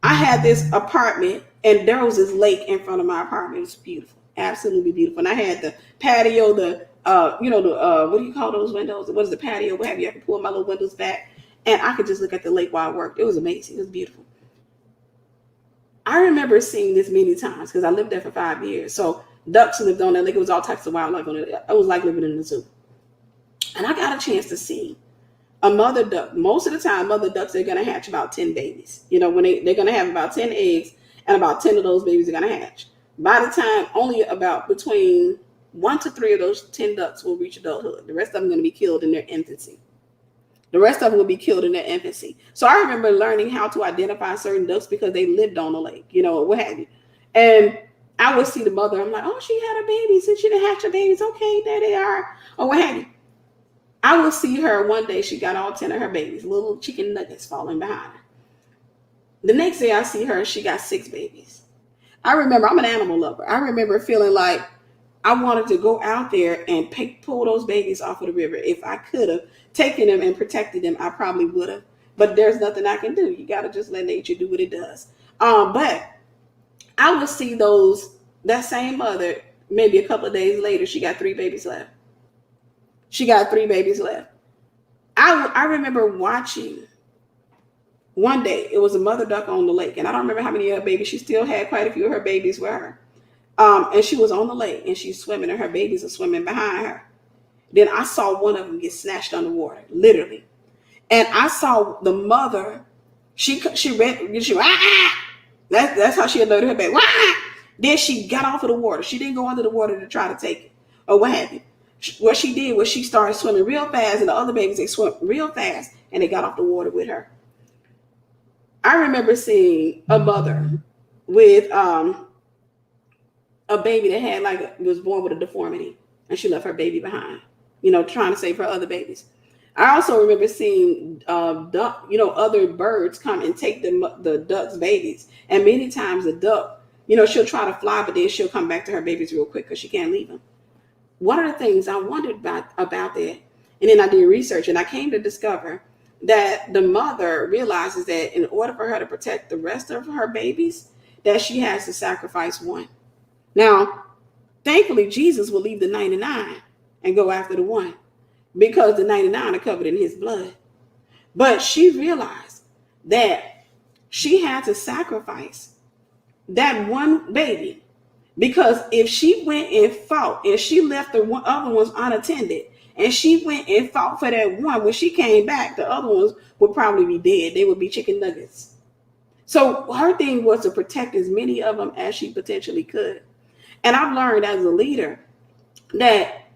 I had this apartment, and there was this lake in front of my apartment. It was beautiful, absolutely beautiful. And I had the patio, what do you call those windows? What is the patio? What have you? I could pull my little windows back, and I could just look at the lake while I worked. It was amazing. It was beautiful. I remember seeing this many times because I lived there for 5 years. So ducks lived on that lake. It was all types of wildlife on it. It was like living in the zoo. And I got a chance to see a mother duck. Most of the time, mother ducks are going to hatch about 10 babies. You know, when they're going to have about 10 eggs, and about 10 of those babies are going to hatch. By the time, only about between 1 to 3 of those 10 ducks will reach adulthood. The rest of them are going to be killed in their infancy. So I remember learning how to identify certain ducks because they lived on the lake, what have you. And I would see the mother. I'm like, oh, she had her babies and she didn't hatch her babies. Okay, there they are. Or what have you. I would see her one day. She got all 10 of her babies, little chicken nuggets falling behind her. The next day I see her, she got 6 babies. I remember, I'm an animal lover. I remember feeling like I wanted to go out there and pull those babies off of the river. If I could have taken them and protected them, I probably would have. But there's nothing I can do. You got to just let nature do what it does. But I would see that same mother, maybe a couple of days later, she got 3 babies left. I remember watching one day, it was a mother duck on the lake. And I don't remember how many of her babies. She still had quite a few of her babies with her. And she was on the lake and she's swimming and her babies are swimming behind her. Then I saw one of them get snatched underwater, literally. And I saw the mother, she that's how she alerted her baby. Then she got off of the water. She didn't go under the water to try to take it or what have you. What she did was she started swimming real fast, and the other babies, they swam real fast and they got off the water with her. I remember seeing a mother with a baby that was born with a deformity, and she left her baby behind, trying to save her other babies. I also remember seeing other birds come and take the duck's babies. And many times the duck, she'll try to fly, but then she'll come back to her babies real quick because she can't leave them. One of the things I wondered about that, and then I did research, and I came to discover that the mother realizes that in order for her to protect the rest of her babies, that she has to sacrifice one. Now, thankfully, Jesus will leave the 99 and go after the one, because the 99 are covered in his blood. But she realized that she had to sacrifice that one baby, because if she went and fought and she left the other ones unattended and she went and fought for that one, when she came back, the other ones would probably be dead. They would be chicken nuggets. So her thing was to protect as many of them as she potentially could. And I've learned as a leader that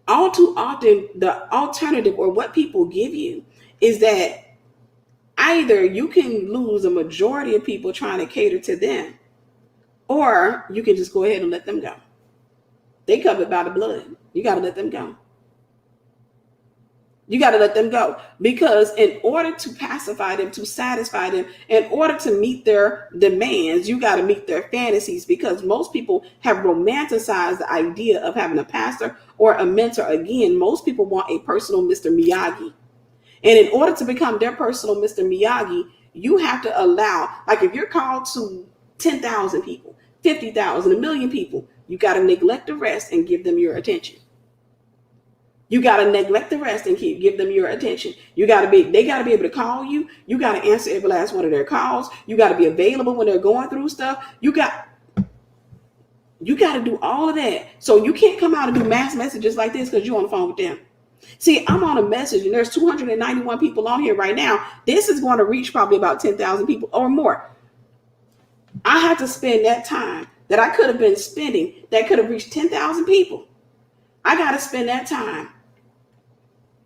all too often the alternative, or what people give you, is that either you can lose a majority of people trying to cater to them, or you can just go ahead and let them go. They covered by the blood. You got to let them go. You got to let them go, because in order to pacify them, to satisfy them, in order to meet their demands, you got to meet their fantasies, because most people have romanticized the idea of having a pastor or a mentor. Again, most people want a personal Mr. Miyagi. And in order to become their personal Mr. Miyagi, you have to allow, like if you're called to 10,000 people, 50,000, a million people, you got to neglect the rest and give them your attention. You got to neglect the rest and give them your attention. They got to be able to call you. You got to answer every last one of their calls. You got to be available when they're going through stuff. You got to do all of that. So you can't come out and do mass messages like this because you're on the phone with them. See, I'm on a message and there's 291 people on here right now. This is going to reach probably about 10,000 people or more. I have to spend that time that I could have been spending that could have reached 10,000 people. I got to spend that time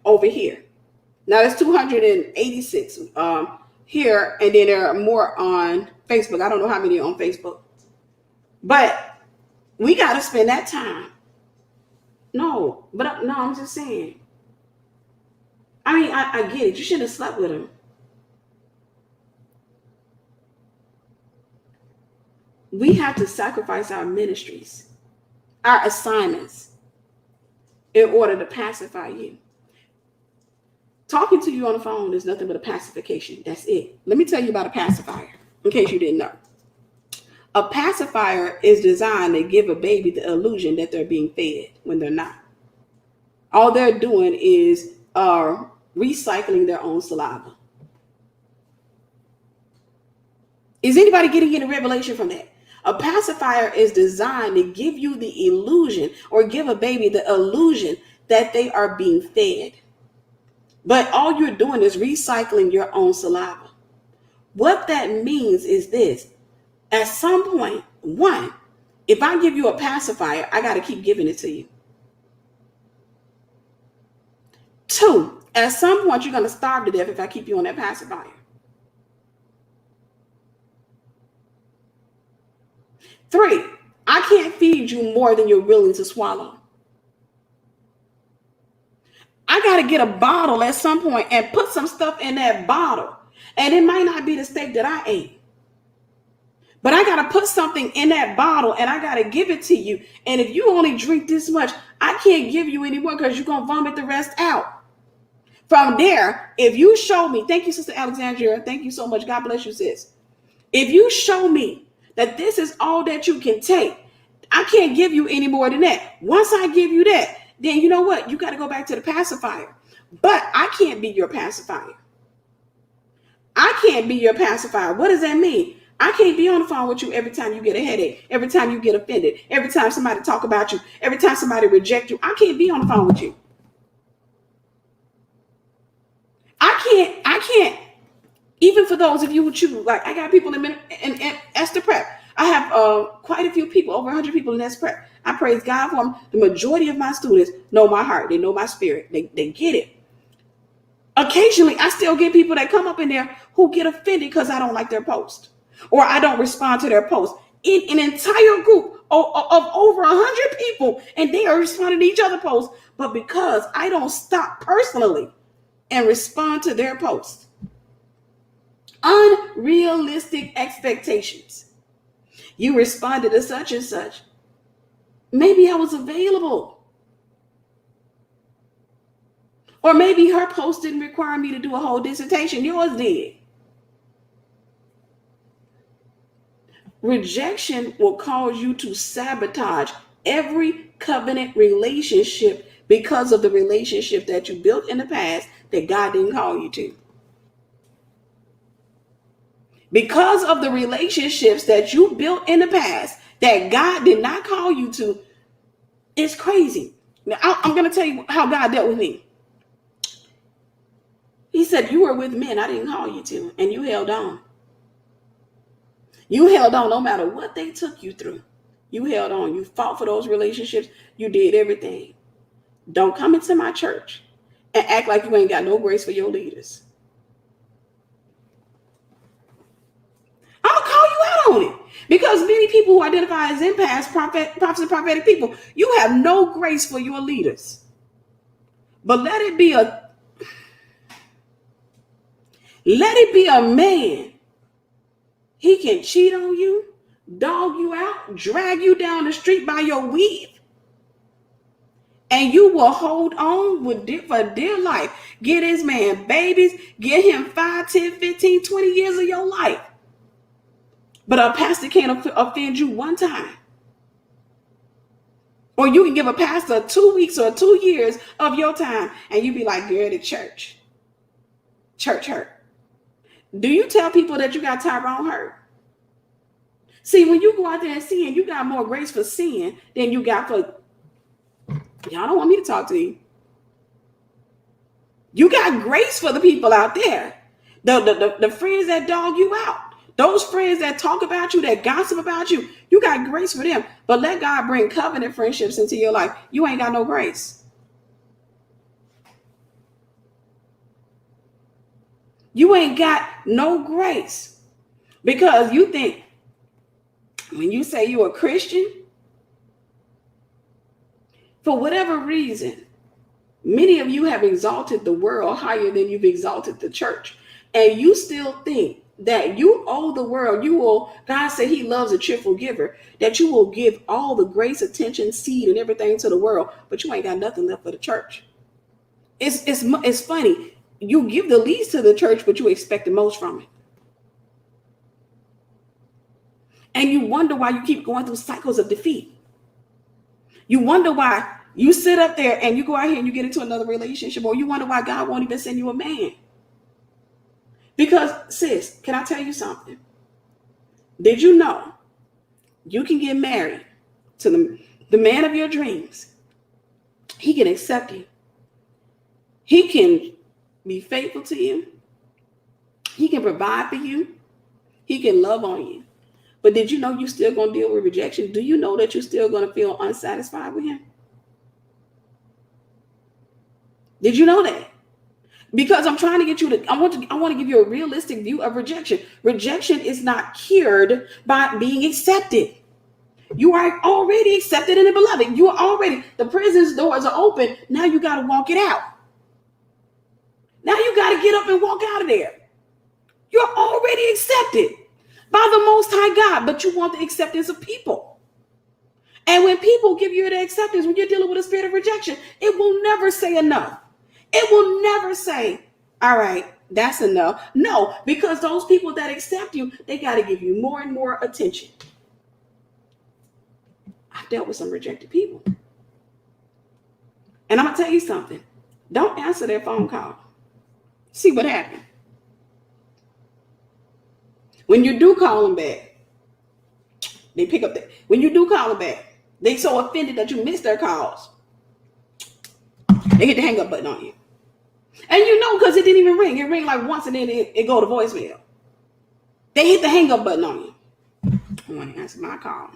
over here. Now there's 286 here, and then there are more on Facebook. I don't know how many are on Facebook, but we got to spend that time. No, I'm just saying. I mean, I get it. You shouldn't have slept with him. We have to sacrifice our ministries, our assignments, in order to pacify you. Talking to you on the phone is nothing but a pacification. That's it. Let me tell you about a pacifier, in case you didn't know. A pacifier is designed to give a baby the illusion that they're being fed when they're not. All they're doing is recycling their own saliva. Is anybody getting any revelation from that? A pacifier is designed to give you the illusion, or give a baby the illusion that they are being fed. But all you're doing is recycling your own saliva. What that means is this. At some point, one, if I give you a pacifier, I got to keep giving it to you. Two, at some point, you're going to starve to death if I keep you on that pacifier. Three, I can't feed you more than you're willing to swallow. I got to get a bottle at some point and put some stuff in that bottle. And it might not be the steak that I ate, but I got to put something in that bottle and I got to give it to you. And if you only drink this much, I can't give you any more because you're going to vomit the rest out. From there, if you show me, thank you, Sister Alexandria. Thank you so much. God bless you, sis. If you show me that this is all that you can take, I can't give you any more than that. Once I give you that, then you know what? You got to go back to the pacifier. But I can't be your pacifier. I can't be your pacifier. What does that mean? I can't be on the phone with you every time you get a headache, every time you get offended, every time somebody talk about you, every time somebody reject you. I can't be on the phone with you. I can't. Even for those of you who choose, like I got people in Esther Prep. I have quite a few people, over 100 people in Esther Prep. I praise God for them. The majority of my students know my heart. They know my spirit. They get it. Occasionally, I still get people that come up in there who get offended because I don't like their post or I don't respond to their post. In an entire group of over 100 people, and they are responding to each other's posts, but because I don't stop personally and respond to their posts. Unrealistic expectations. You responded to such and such. Maybe I was available. Or maybe her post didn't require me to do a whole dissertation. Yours did. Rejection will cause you to sabotage every covenant relationship because of the relationship that you built in the past that God didn't call you to. Because of the relationships that you built in the past that God did not call you to, it's crazy. Now, I'm going to tell you how God dealt with me. He said, you were with men I didn't call you to, and you held on. You held on no matter what they took you through. You held on. You fought for those relationships. You did everything. Don't come into my church and act like you ain't got no grace for your leaders. I'm going to call you out on it. Because many people who identify as empaths, prophets and prophetic people, you have no grace for your leaders. But let it be a Let it be a man. He can cheat on you, dog you out, drag you down the street by your weave, and you will hold on for dear life. Get this man babies, get him 5, 10, 15, 20 years of your life. But a pastor can't offend you one time. Or you can give a pastor 2 weeks or 2 years of your time, and you be like, girl, the church hurt. Do you tell people that you got Tyrone hurt? See, when you go out there and sin, you got more grace for sin than you got for, y'all don't want me to talk to you. You got grace for the people out there. The friends that dog you out. Those friends that talk about you, that gossip about you, you got grace for them. But let God bring covenant friendships into your life. You ain't got no grace. You ain't got no grace. Because you think, when you say you're a Christian, for whatever reason, many of you have exalted the world higher than you've exalted the church. And you still think that you owe the world, God said he loves a cheerful giver, that you will give all the grace, attention, seed, and everything to the world, but you ain't got nothing left for the church. It's funny. You give the least to the church, but you expect the most from it. And you wonder why you keep going through cycles of defeat. You wonder why you sit up there and you go out here and you get into another relationship, or you wonder why God won't even send you a man. Because, sis, can I tell you something? Did you know you can get married to the man of your dreams? He can accept you. He can be faithful to you. He can provide for you. He can love on you. But did you know you're still going to deal with rejection? Do you know that you're still going to feel unsatisfied with him? Did you know that? Because I'm trying to get you to, I want to give you a realistic view of rejection. Rejection is not cured by being accepted. You are already accepted in the beloved. You are already, the prison's doors are open. Now you got to walk it out. Now you got to get up and walk out of there. You're already accepted by the Most High God, but you want the acceptance of people. And when people give you the acceptance, when you're dealing with a spirit of rejection, it will never say enough. It will never say, all right, that's enough. No, because those people that accept you, they got to give you more and more attention. I've dealt with some rejected people. And I'm going to tell you something. Don't answer their phone call. See what happened. When you do call them back, they pick up that. When you do call them back, they so offended that you miss their calls. They hit the hang up button on you. And you know, because it didn't even ring. It rang like once and then it go to voicemail. They hit the hang up button on you. I want to answer my call.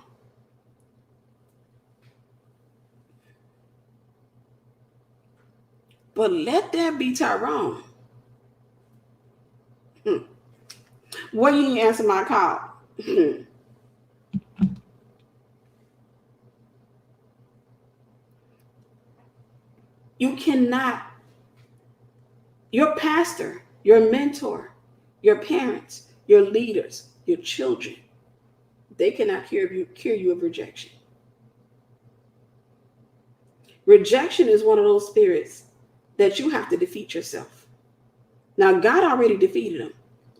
But let that be Tyrone. Why you didn't answer my call? You cannot. Your pastor, your mentor, your parents, your leaders, your children, they cannot cure you of rejection. Rejection is one of those spirits that you have to defeat yourself. Now, God already defeated them.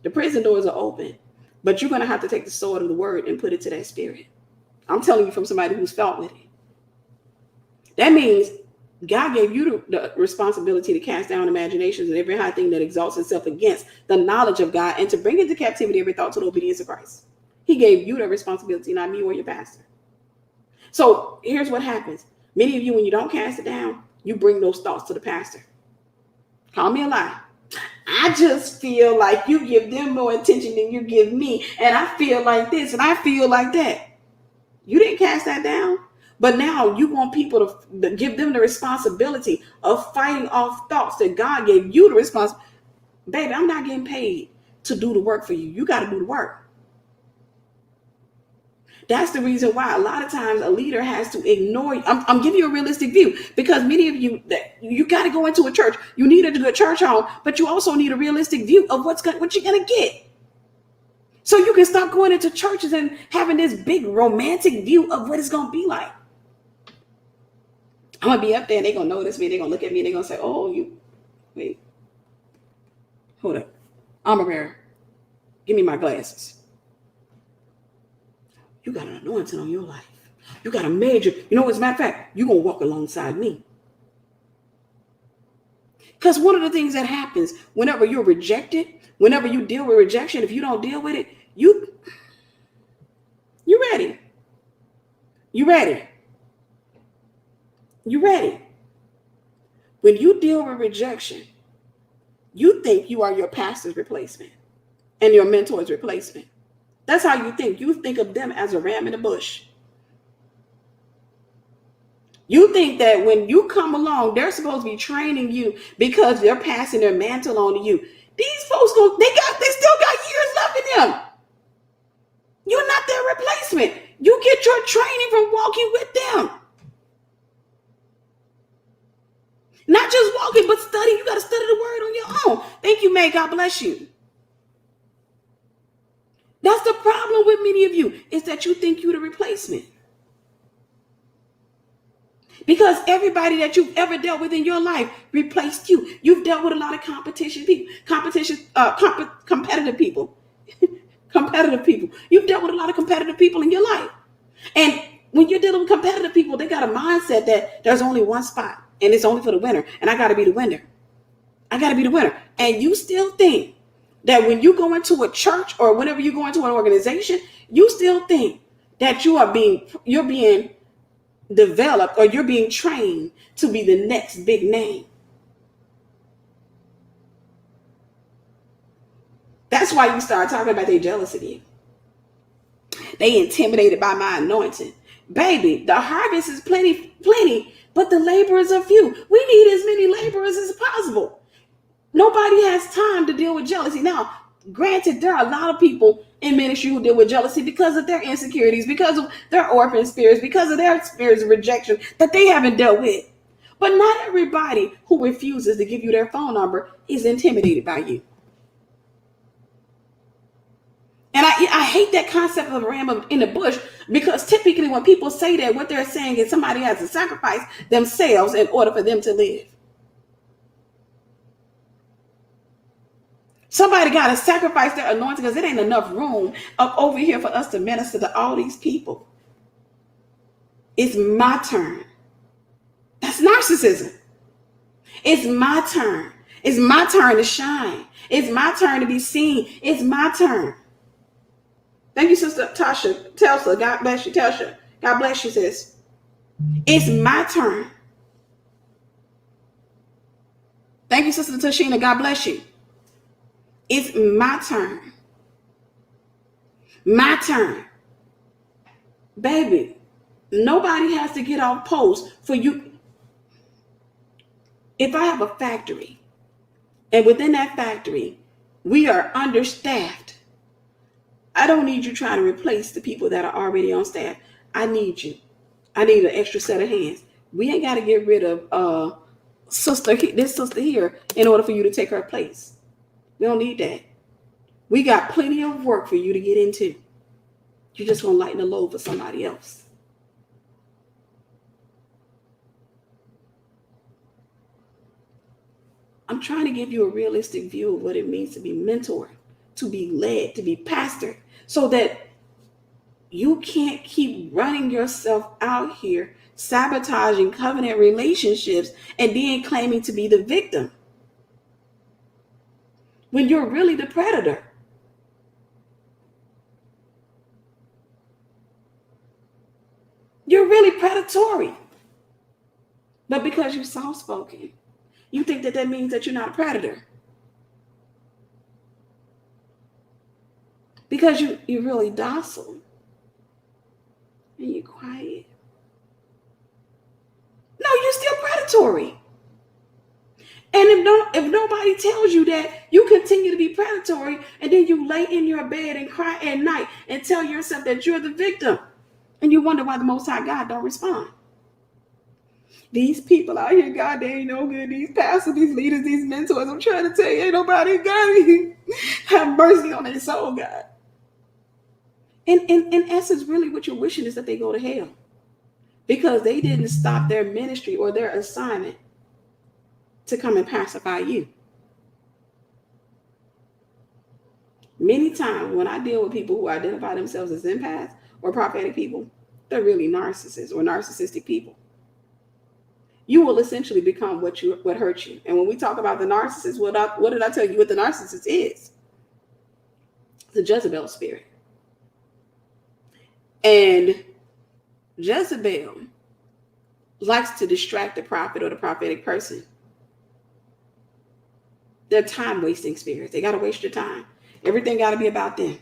The prison doors are open, but you're going to have to take the sword of the word and put it to that spirit. I'm telling you from somebody who's fought with it. That means God gave you the responsibility to cast down imaginations and every high thing that exalts itself against the knowledge of God, and to bring into captivity every thought to the obedience of Christ. He gave you that responsibility, not me or your pastor. So here's what happens. Many of you, when you don't cast it down, you bring those thoughts to the pastor. Call me a lie. I just feel like you give them more attention than you give me. And I feel like this and I feel like that. You didn't cast that down. But now you want people to give them the responsibility of fighting off thoughts that God gave you the responsibility. Baby, I'm not getting paid to do the work for you. You got to do the work. That's the reason why a lot of times a leader has to ignore you. I'm giving you a realistic view, because many of you, that you got to go into a church. You need a good church home, but you also need a realistic view of what you're gonna get. So you can stop going into churches and having this big romantic view of what it's gonna be like. I'm gonna be up there and they're gonna notice me. They're gonna look at me and they're gonna say, "Oh, you wait, hold up, armor bearer, give me my glasses. You got an anointing on your life. You got a major, as a matter of fact, you're going to walk alongside me." Because one of the things that happens whenever you're rejected, whenever you deal with rejection, if you don't deal with it, you ready. You ready. You ready. When you deal with rejection, you think you are your pastor's replacement and your mentor's replacement. That's how you think. You think of them as a ram in the bush. You think that when you come along, they're supposed to be training you because they're passing their mantle on to you. These folks, they still got years left in them. You're not their replacement. You get your training from walking with them. Not just walking, but study. You got to study the word on your own. Thank you, May. God bless you. That's the problem with many of you, is that you think you're the replacement. Because everybody that you've ever dealt with in your life replaced you. You've dealt with a lot of competitive people. Competitive people. You've dealt with a lot of competitive people in your life. And when you're dealing with competitive people, they got a mindset that there's only one spot and it's only for the winner. And I got to be the winner. I got to be the winner. And you still think that when you go into a church or whenever you go into an organization, you still think that you're being developed or you're being trained to be the next big name. That's why you start talking about their jealousy. They intimidated by my anointing. Baby, the harvest is plenty, but the laborers are few. We need as many laborers as possible. Nobody has time to deal with jealousy. Now, granted, there are a lot of people in ministry who deal with jealousy because of their insecurities, because of their orphan spirits, because of their spirits of rejection that they haven't dealt with. But not everybody who refuses to give you their phone number is intimidated by you. And I hate that concept of a ram in the bush, because typically when people say that, what they're saying is somebody has to sacrifice themselves in order for them to live. Somebody got to sacrifice their anointing because it ain't enough room up over here for us to minister to all these people. It's my turn. That's narcissism. It's my turn. It's my turn to shine. It's my turn to be seen. It's my turn. Thank you, Sister Tasha. Telsha, God bless you. Telsha, God bless you, sis. It's my turn. Thank you, Sister Tashina. God bless you. It's my turn. My turn. Baby, nobody has to get off post for you. If I have a factory, and within that factory, we are understaffed, I don't need you trying to replace the people that are already on staff. I need you. I need an extra set of hands. We ain't got to get rid of this sister here in order for you to take her place. We don't need that. We got plenty of work for you to get into. You're just going to lighten the load for somebody else. I'm trying to give you a realistic view of what it means to be mentored, to be led, to be pastored, so that you can't keep running yourself out here, sabotaging covenant relationships, and then claiming to be the victim when you're really the predator. You're really predatory. But because you're soft-spoken, you think that means that you're not a predator. Because you're really docile and you're quiet. No, you're still predatory. And if nobody tells you that, you continue to be predatory, and then you lay in your bed and cry at night and tell yourself that you're the victim. And you wonder why the Most High God don't respond. These people out here, God, they ain't no good. These pastors, these leaders, these mentors, I'm trying to tell you, ain't nobody got me. Have mercy on their soul, God. And in essence, really what you're wishing is that they go to hell. Because they didn't stop their ministry or their assignment to come and pacify you. Many times when I deal with people who identify themselves as empaths or prophetic people, they're really narcissists or narcissistic people. You will essentially become what hurt you. And when we talk about the narcissist, what did I tell you what the narcissist is? It's a Jezebel spirit. And Jezebel likes to distract the prophet or the prophetic person. They're time-wasting spirits. They got to waste your time. Everything got to be about them.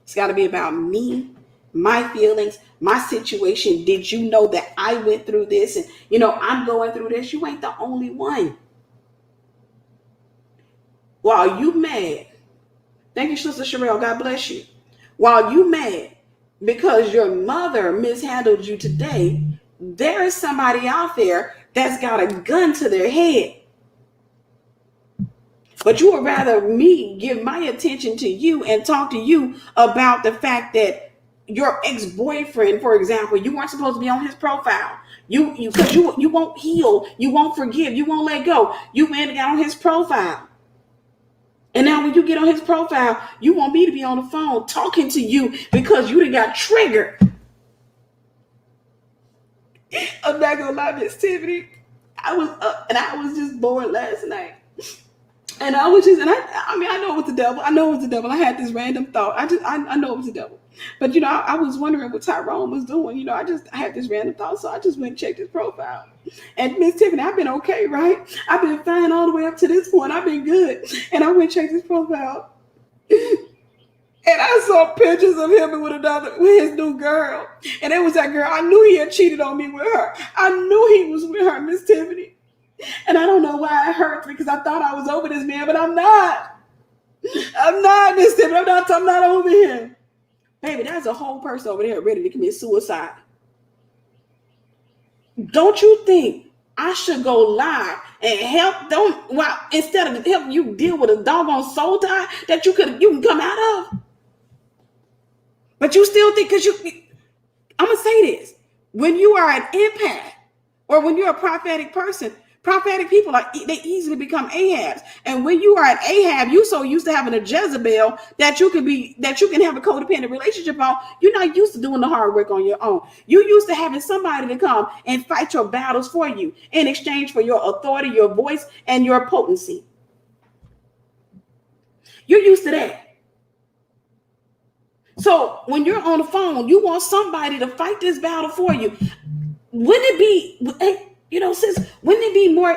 It's got to be about me, my feelings, my situation. Did you know that I went through this? And, I'm going through this. You ain't the only one. While you mad, thank you, Sister Sherelle. God bless you. While you mad because your mother mishandled you today, there is somebody out there that's got a gun to their head. But you would rather me give my attention to you and talk to you about the fact that your ex-boyfriend, for example, you weren't supposed to be on his profile. Because you won't heal, you won't forgive, you won't let go. You went and got on his profile. And now when you get on his profile, you want me to be on the phone talking to you because you done got triggered. I'm not gonna lie, Miss Tiffany. I was up and I was just bored last night. And I was just, and I know it was the devil. I know it was the devil. I had this random thought. I know it was the devil. But, I was wondering what Tyrone was doing. I had this random thought. So I just went and checked his profile. And Miss Tiffany, I've been okay, right? I've been fine all the way up to this point. I've been good. And I went and checked his profile. And I saw pictures of him with his new girl. And it was that girl. I knew he had cheated on me with her. I knew he was with her, Miss Tiffany. And I don't know why it hurt me because I thought I was over this man, but I'm not. I'm not, Miss Tiffany. I'm not over him. Baby, there's a whole person over there ready to commit suicide. Don't you think I should go live and help them? Well, instead of helping you deal with a doggone soul tie that you can come out of. But you still think, I'm going to say this. When you are an empath or when you're a prophetic person, prophetic people they easily become Ahabs. And when you are an Ahab, you so used to having a Jezebel that you can have a codependent relationship on. You're not used to doing the hard work on your own. You're used to having somebody to come and fight your battles for you in exchange for your authority, your voice, and your potency. You're used to that. So when you're on the phone, you want somebody to fight this battle for you. Wouldn't it be, sis, wouldn't it be more,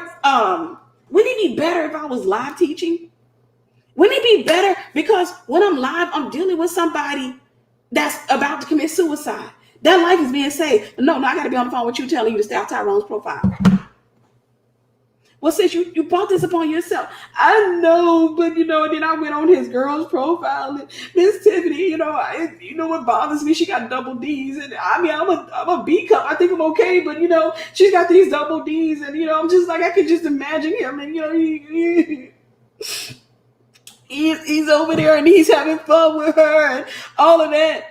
wouldn't it be better if I was live teaching? Wouldn't it be better? Because when I'm live, I'm dealing with somebody that's about to commit suicide. Their life is being saved. No, I got to be on the phone with you telling you to stay off Tyrone's profile. Well, sis, you brought this upon yourself. I know, but then I went on his girl's profile and Miss Tiffany, what bothers me? She got double D's, and I'm a B cup. I think I'm okay, but she's got these double D's, and I'm just like I can just imagine him, and he's over there and he's having fun with her and all of that.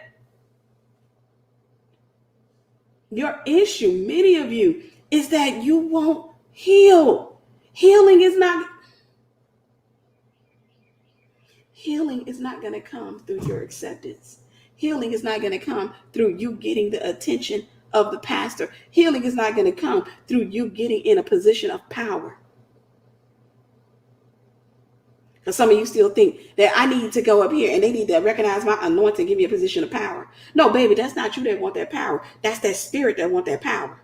Your issue, many of you, is that you won't heal. Healing is not going to come through your acceptance. Healing is not going to come through you getting the attention of the pastor. Healing is not going to come through you getting in a position of power. Because some of you still think that I need to go up here and they need to recognize my anointing, give me a position of power. No, baby, that's not you that want that power. That's that spirit that want that power.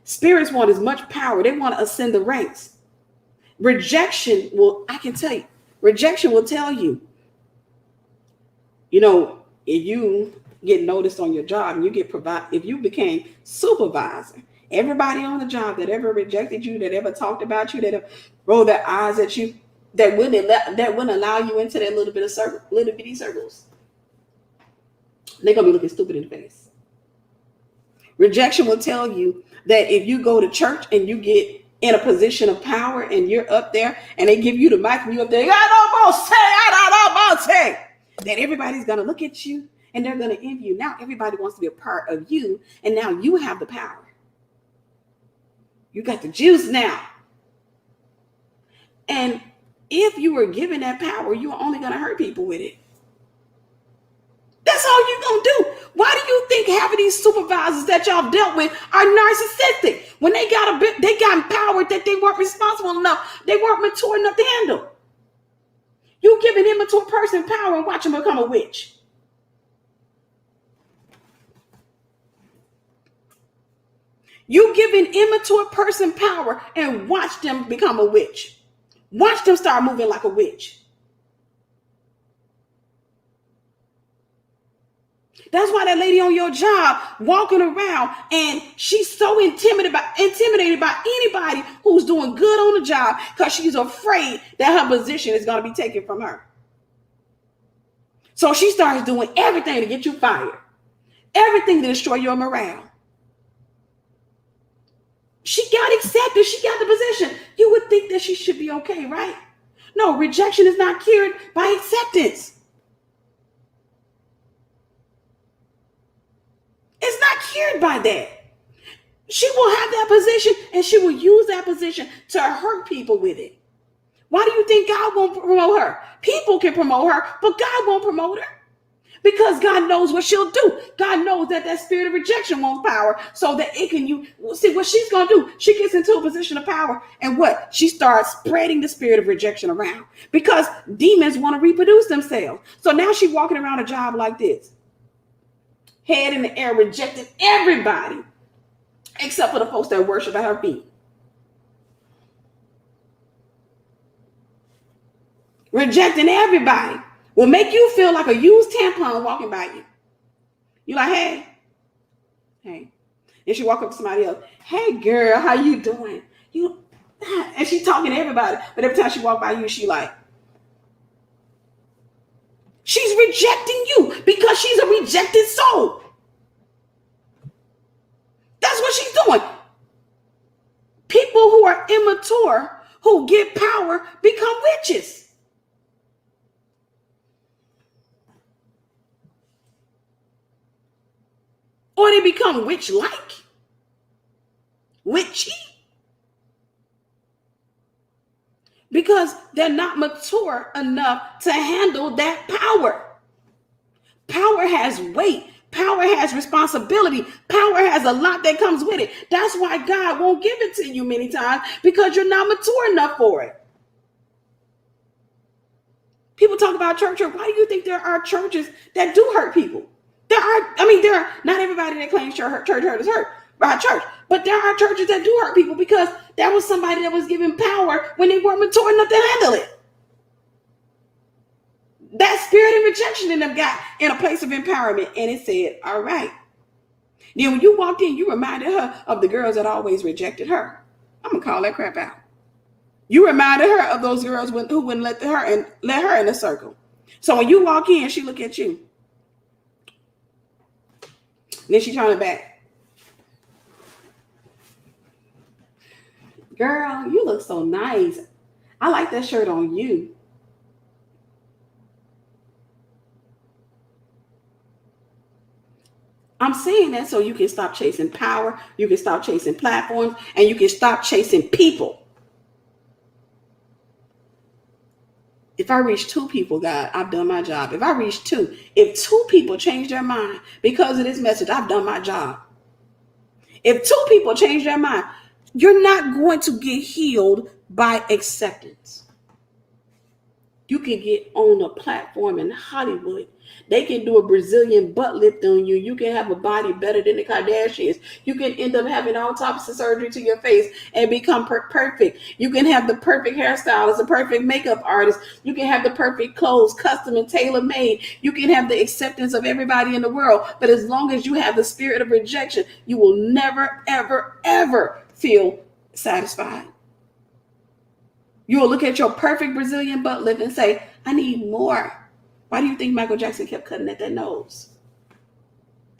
Spirits want as much power. They want to ascend the ranks. Rejection will tell you, if you get noticed on your job and if you became supervisor, everybody on the job that ever rejected you, that ever talked about you, that ever rolled their eyes at you, that wouldn't allow you into that little bitty circles, they're going to be looking stupid in the face. Rejection will tell you that if you go to church and you get in a position of power and you're up there and they give you the mic and you up there, I don't say, that everybody's going to look at you and they're going to envy you. Now everybody wants to be a part of you, and now you have the power. You got the juice now. And if you were given that power, you're only going to hurt people with it. That's all you're going to do. Why do you think half of these supervisors that y'all dealt with are narcissistic? When they got empowered that they weren't responsible enough, they weren't mature enough to handle. You give an immature person power and watch them become a witch. You give an immature person power and watch them become a witch. Watch them start moving like a witch. That's why that lady on your job walking around and she's so intimidated by anybody who's doing good on the job because she's afraid that her position is going to be taken from her. So she starts doing everything to get you fired, everything to destroy your morale. She got accepted. She got the position. You would think that she should be okay, right? No, rejection is not cured by acceptance. It's not cured by that. She will have that position and she will use that position to hurt people with it. Why do you think God won't promote her? People can promote her, but God won't promote her. Because God knows what she'll do. God knows that spirit of rejection wants power so that it can see what she's going to do. She gets into a position of power and what? She starts spreading the spirit of rejection around because demons want to reproduce themselves. So now she's walking around a job like this. Head in the air, rejecting everybody except for the folks that worship at her feet. Rejecting everybody will make you feel like a used tampon walking by you. You're like, hey. And she walk up to somebody else. Hey, girl, how you doing? And she's talking to everybody. But every time she walk by you, she's rejecting you because she's a rejected soul. That's what she's doing. People who are immature, who get power, become witches. Or they become witch-like. Witchy. Because they're not mature enough to handle that power. Power has weight. Power has responsibility. Power has a lot that comes with it. That's why God won't give it to you many times, because you're not mature enough for it. People talk about church hurt. Why do you think there are churches that do hurt people? There are not everybody that claims church hurt is hurt by church, but there are churches that do hurt people because that was somebody that was given power when they weren't mature enough to handle it. That spirit of rejection in them got in a place of empowerment, and it said, all right. Then when you walked in, you reminded her of the girls that always rejected her. I'm going to call that crap out. You reminded her of those girls who wouldn't let her in the circle. So when you walk in, she look at you. Then she turned back. Girl, you look so nice. I like that shirt on you. I'm saying that so you can stop chasing power, you can stop chasing platforms, and you can stop chasing people. If I reach 2 people, God, I've done my job. If I reach 2, if 2 people change their mind because of this message, I've done my job. If 2 people change their mind, you're not going to get healed by acceptance. You can get on a platform in Hollywood. They can do a Brazilian butt lift on you. You can have a body better than the Kardashians. You can end up having all types of surgery to your face and become perfect. You can have the perfect hairstylist, the perfect makeup artist. You can have the perfect clothes, custom and tailor-made. You can have the acceptance of everybody in the world. But as long as you have the spirit of rejection, you will never, ever, ever feel satisfied. You will look at your perfect Brazilian butt lift and say, I need more. Why do you think Michael Jackson kept cutting at that nose?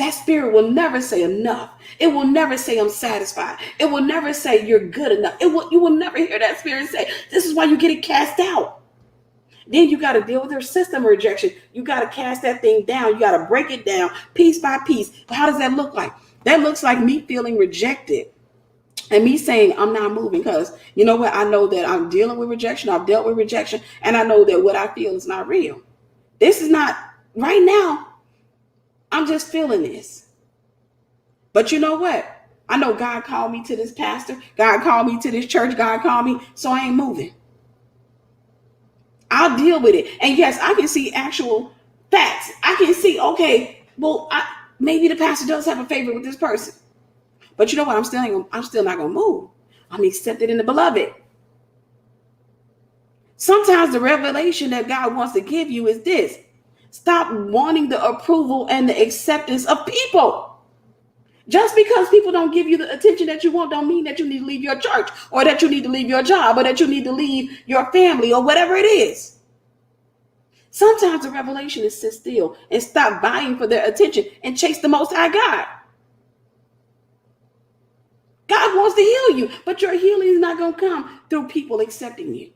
That spirit will never say enough. It will never say I'm satisfied. It will never say you're good enough. You will never hear that spirit say, this is why you get it cast out. Then you got to deal with your system rejection. You got to cast that thing down. You got to break it down piece by piece. How does that look like? That looks like me feeling rejected and me saying I'm not moving, because you know what? I know that I'm dealing with rejection. I've dealt with rejection, and I know that what I feel is not real. This is not right now. I'm just feeling this. But you know what? I know God called me to this pastor. God called me to this church. God called me, so I ain't moving. I'll deal with it. And yes, I can see actual facts. I can see, okay, well, maybe the pastor does have a favor with this person. But you know what? I'm still not going to move. I'm accepted in the beloved. Sometimes the revelation that God wants to give you is this. Stop wanting the approval and the acceptance of people. Just because people don't give you the attention that you want don't mean that you need to leave your church, or that you need to leave your job, or that you need to leave your family, or whatever it is. Sometimes the revelation is sit still and stop vying for their attention and chase the Most High God. God wants to heal you, but your healing is not going to come through people accepting you.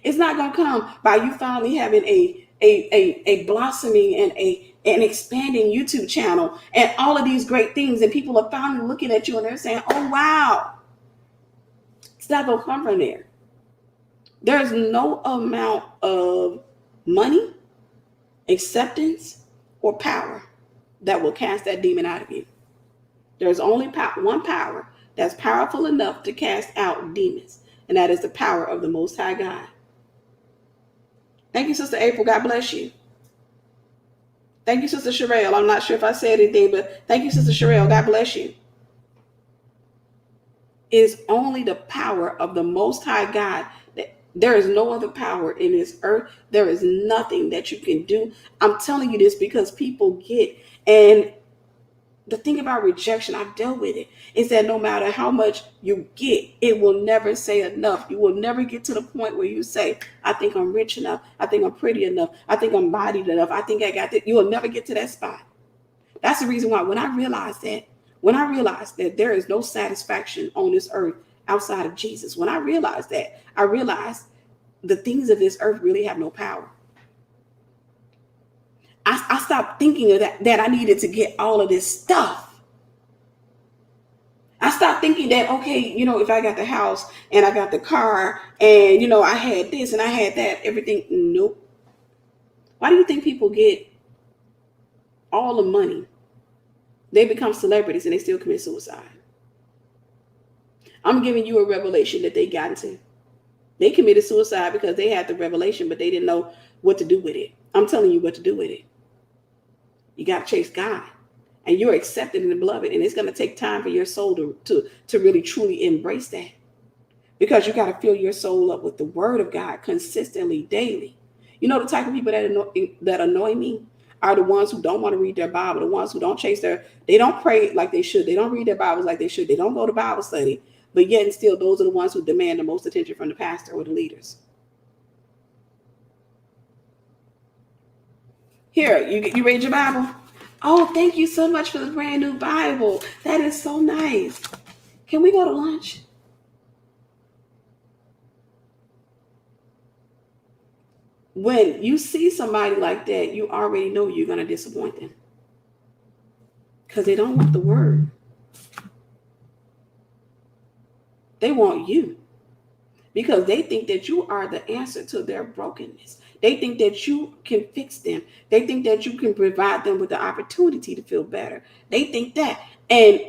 It's not going to come by you finally having a blossoming and an expanding YouTube channel and all of these great things, and people are finally looking at you and they're saying, oh, wow. It's not going to come from there. There's no amount of money, acceptance, or power that will cast that demon out of you. There's only one power that's powerful enough to cast out demons, and that is the power of the Most High God. Thank you, Sister April. God bless you. Thank you, Sister Sherelle. I'm not sure if I said anything, but thank you, Sister Sherelle. God bless you. It's only the power of the Most High God. There is no other power in this earth. There is nothing that you can do. I'm telling you this because people get, and the thing about rejection, I've dealt with it, is that no matter how much you get, it will never say enough. You will never get to the point where you say, I think I'm rich enough. I think I'm pretty enough. I think I'm bodied enough. I think I got that. You will never get to that spot. That's the reason why when I realized that there is no satisfaction on this earth outside of Jesus, when I realized that, I realized the things of this earth really have no power. I stopped thinking of that I needed to get all of this stuff. I stopped thinking that, okay, if I got the house and I got the car and, I had this and I had that, everything. Nope. Why do you think people get all the money? They become celebrities and they still commit suicide. I'm giving you a revelation that they got into. They committed suicide because they had the revelation, but they didn't know what to do with it. I'm telling you what to do with it. You got to chase God, and you're accepted in the beloved. And it's going to take time for your soul to really, truly embrace that, because you got to fill your soul up with the word of God consistently, daily. The type of people that annoy me are the ones who don't want to read their Bible, the ones who don't they don't pray like they should. They don't read their Bibles like they should. They don't go to Bible study, but yet and still, those are the ones who demand the most attention from the pastor or the leaders. Here, you read your Bible? Oh, thank you so much for the brand new Bible. That is so nice. Can we go to lunch? When you see somebody like that, you already know you're going to disappoint them, because they don't want the word. They want you, because they think that you are the answer to their brokenness. They think that you can fix them. They think that you can provide them with the opportunity to feel better. They think that. And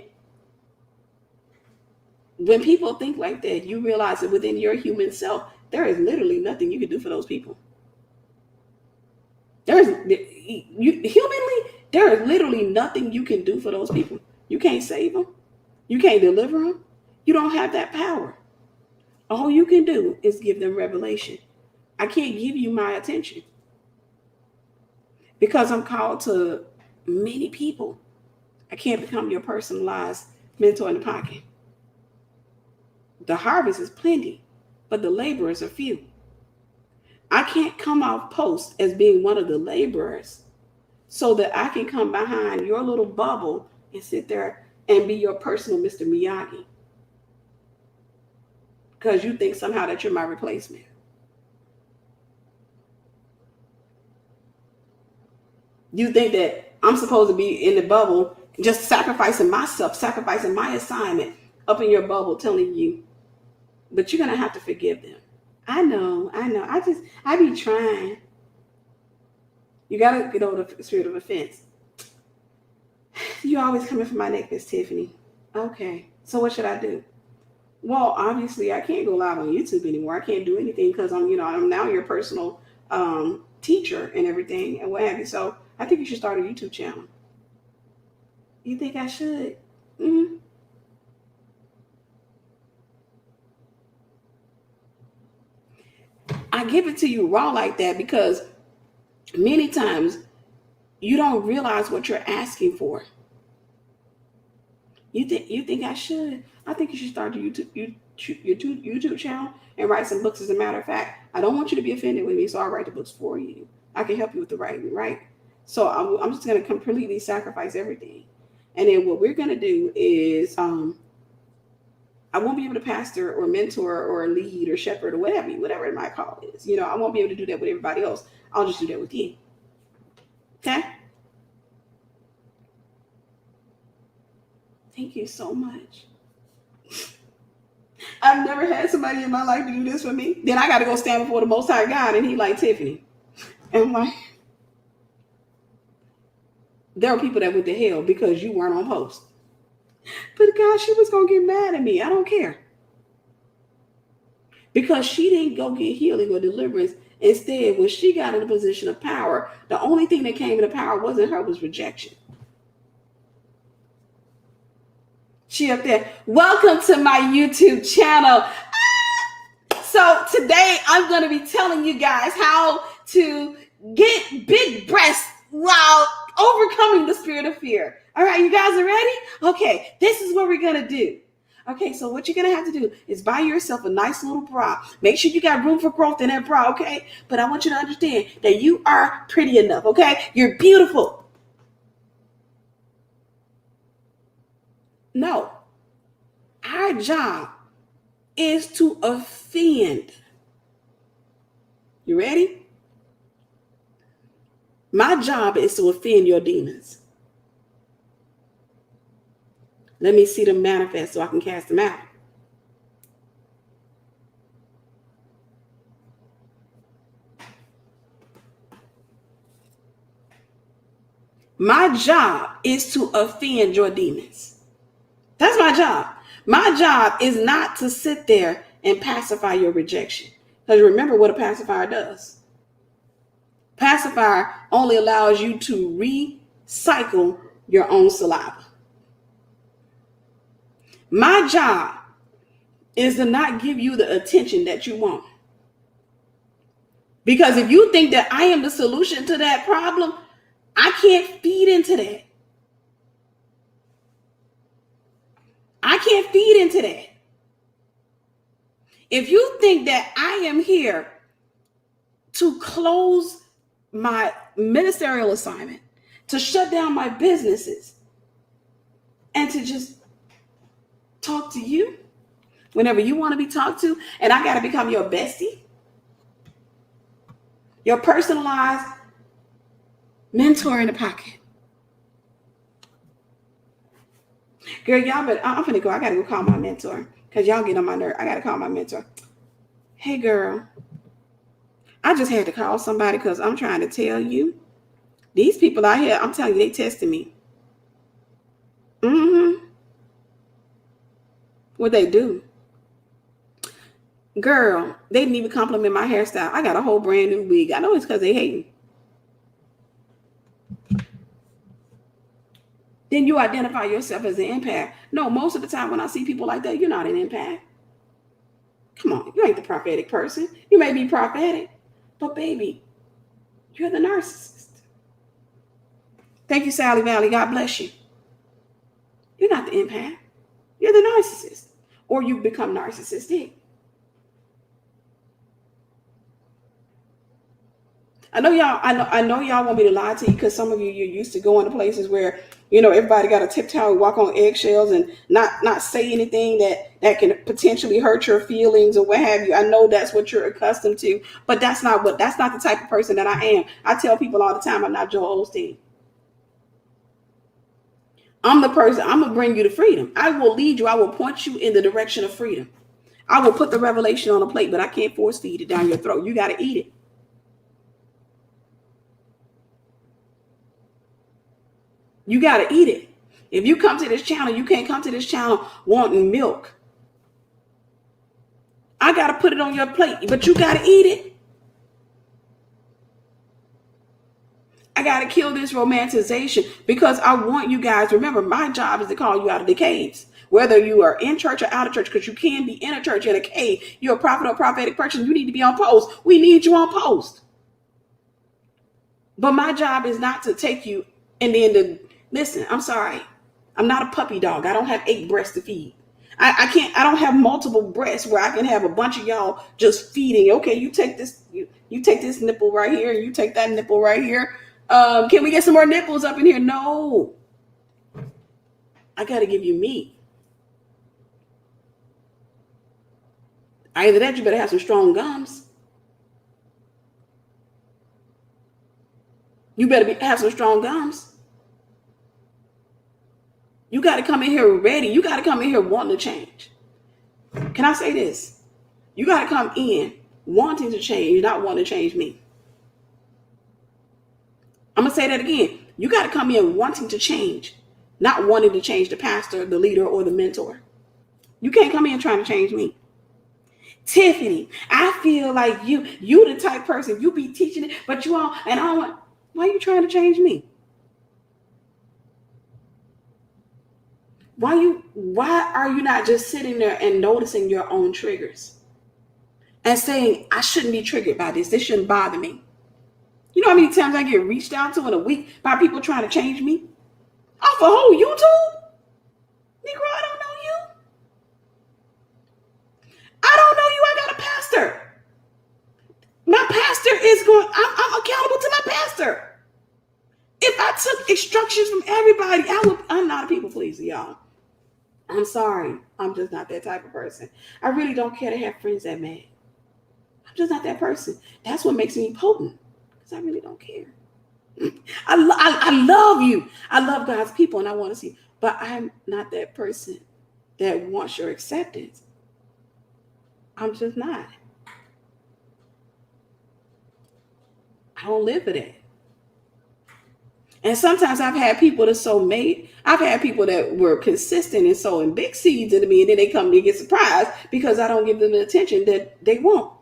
when people think like that, you realize that within your human self, there is literally nothing you can do for those people. Humanly, there is literally nothing you can do for those people. You can't save them. You can't deliver them. You don't have that power. All you can do is give them revelation. I can't give you my attention because I'm called to many people. I can't become your personalized mentor in the pocket. The harvest is plenty, but the laborers are few. I can't come off post as being one of the laborers so that I can come behind your little bubble and sit there and be your personal Mr. Miyagi. Because you think somehow that you're my replacement. You think that I'm supposed to be in the bubble, just sacrificing myself, sacrificing my assignment up in your bubble, telling you, but you're going to have to forgive them. I know. I be trying. You got to get over the spirit of offense. You always coming for my neck, Miss Tiffany. Okay, so what should I do? Well, obviously, I can't go live on YouTube anymore. I can't do anything because I'm now your personal teacher and everything and what have you. So I think you should start a YouTube channel. You think I should? Mm-hmm. I give it to you raw like that because many times you don't realize what you're asking for. You think I should? I think you should start your YouTube channel and write some books. As a matter of fact, I don't want you to be offended with me, so I'll write the books for you. I can help you with the writing, right? So I'm just going to completely sacrifice everything. And then what we're going to do is I won't be able to pastor or mentor or lead or shepherd or whatever my call is. I won't be able to do that with everybody else. I'll just do that with you. Okay? Thank you so much. I've never had somebody in my life to do this for me. Then I got to go stand before the Most High God, and He like, Tiffany. And I'm like, there are people that went to hell because you weren't on post. But God, she was going to get mad at me. I don't care. Because she didn't go get healing or deliverance. Instead, when she got in a position of power, the only thing that came into power wasn't her, was rejection. She up there, welcome to my YouTube channel. So today I'm going to be telling you guys how to get big breasts while overcoming the spirit of fear. All right, you guys are ready? Okay, this is what we're going to do. Okay, so what you're going to have to do is buy yourself a nice little bra. Make sure you got room for growth in that bra, okay? But I want you to understand that you are pretty enough, okay? You're beautiful. No, our job is to offend. You ready? My job is to offend your demons. Let me see them manifest so I can cast them out. My job is to offend your demons. That's my job. My job is not to sit there and pacify your rejection. Because remember what a pacifier does. Pacifier only allows you to recycle your own saliva. My job is to not give you the attention that you want. Because if you think that I am the solution to that problem, I can't feed into that. I can't feed into that. If you think that I am here to close my ministerial assignment, to shut down my businesses, and to just talk to you whenever you want to be talked to, and I got to become your bestie, your personalized mentor in the pocket. Girl, y'all, but I'm finna go. I got to go call my mentor because y'all get on my nerve. I got to call my mentor. Hey, girl, I just had to call somebody because I'm trying to tell you, these people out here, I'm telling you, they testing me. Mm-hmm. What they do? Girl, they didn't even compliment my hairstyle. I got a whole brand new wig. I know it's because they hate me. Then you identify yourself as an empath. No, most of the time when I see people like that, you're not an empath. Come on, you ain't the prophetic person. You may be prophetic, but baby, you're the narcissist. Thank you, Sally Valley. God bless you. You're not the empath. You're the narcissist. Or you become narcissistic. I know y'all want me to lie to you because some of you're used to going to places where everybody got to tiptoe, walk on eggshells, and not say anything that can potentially hurt your feelings or what have you. I know that's what you're accustomed to, but that's not the type of person that I am. I tell people all the time, I'm not Joel Osteen. I'm the person. I'm gonna bring you to freedom. I will lead you. I will point you in the direction of freedom. I will put the revelation on a plate, but I can't force feed it down your throat. You got to eat it. You got to eat it. If you come to this channel, you can't come to this channel wanting milk. I got to put it on your plate, but you got to eat it. I got to kill this romanticization because I want you guys. Remember, my job is to call you out of the caves. Whether you are in church or out of church, because you can be in a church, in a cave. You're a prophet or prophetic person. You need to be on post. We need you on post. But my job is not to take you and then listen, I'm sorry. I'm not a puppy dog. I don't have 8 breasts to feed. I don't have multiple breasts where I can have a bunch of y'all just feeding. Okay, you take this, you take this nipple right here, and you take that nipple right here. Can we get some more nipples up in here? No. I got to give you meat. Either that, you better have some strong gums. You better have some strong gums. You got to come in here ready. You got to come in here wanting to change. Can I say this? You got to come in wanting to change, not wanting to change me. I'm going to say that again. You got to come in wanting to change, not wanting to change the pastor, the leader, or the mentor. You can't come in trying to change me. Tiffany, I feel like you the type person, you be teaching it, but you all, and I don't want, why are you trying to change me? Why are you not just sitting there and noticing your own triggers and saying, I shouldn't be triggered by this. This shouldn't bother me. You know how many times I get reached out to in a week by people trying to change me? Off of who? YouTube? Negro, I don't know you. I don't know you. I got a pastor. My pastor is going, I'm accountable to my pastor. If I took instructions from everybody, I'm not a people pleaser, y'all. I'm sorry. I'm just not that type of person. I really don't care to have friends that mad. I'm just not that person. That's what makes me potent, because I really don't care. I love you. I love God's people, and I want to see. But I'm not that person that wants your acceptance. I'm just not. I don't live for that. And sometimes I've had people that sow made. I've had people that were consistent in sowing big seeds into me, and then they come to get surprised because I don't give them the attention that they want.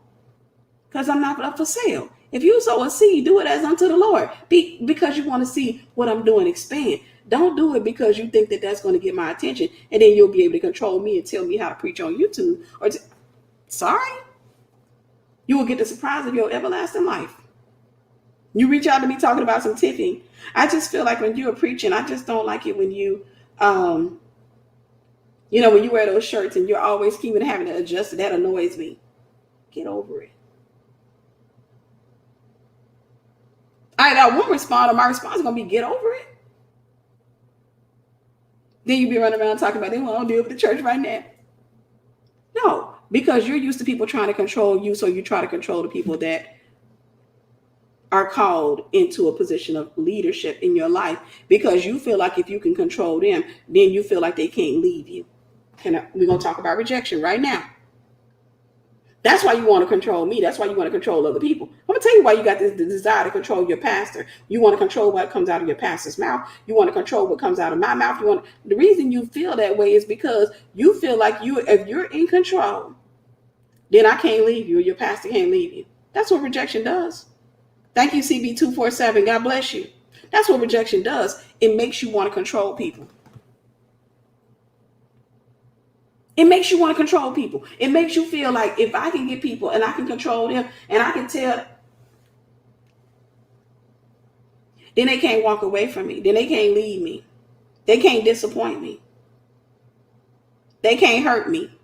Because I'm not up for sale. If you sow a seed, do it as unto the Lord. Because you want to see what I'm doing expand. Don't do it because you think that that's going to get my attention, and then you'll be able to control me and tell me how to preach on YouTube. Sorry, you will get the surprise of your everlasting life. You reach out to me talking about some tipping. I just feel like when you're preaching, I just don't like it when you, when you wear those shirts and you're always keeping having to adjust. That annoys me. Get over it. I won't respond, or my response is going to be get over it. Then you be running around talking about they won't deal with the church right now. No, because you're used to people trying to control you, so you try to control the people that are called into a position of leadership in your life, because you feel like if you can control them, then you feel like they can't leave you. We're going to talk about rejection right now. That's why you want to control me. That's why you want to control other people. I'm going to tell you why you got this desire to control your pastor. You want to control what comes out of your pastor's mouth. You want to control what comes out of my mouth. The reason you feel that way is because you feel like if you're in control, then I can't leave you, or your pastor can't leave you. That's what rejection does. Thank you, CB247. God bless you. That's what rejection does. It makes you want to control people. It makes you want to control people. It makes you feel like if I can get people and I can control them and I can tell, then they can't walk away from me. Then they can't leave me. They can't disappoint me. They can't hurt me.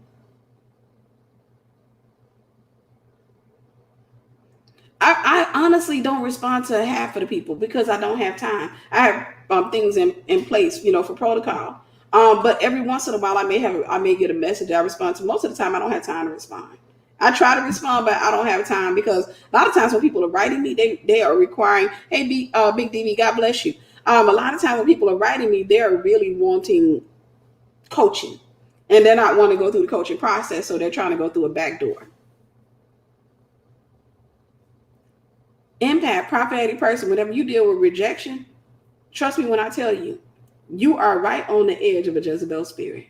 I honestly don't respond to half of the people because I don't have time. I have things in place, for protocol. But every once in a while, I may get a message I respond to. Most of the time, I don't have time to respond. I try to respond, but I don't have time because a lot of times when people are writing me, they are requiring, hey, Big DV, God bless you. A lot of times when people are writing me, they are really wanting coaching, and they're not wanting to go through the coaching process, so they're trying to go through a back door. Empath, prophetic person, whenever you deal with rejection, trust me when I tell you, you are right on the edge of a Jezebel spirit.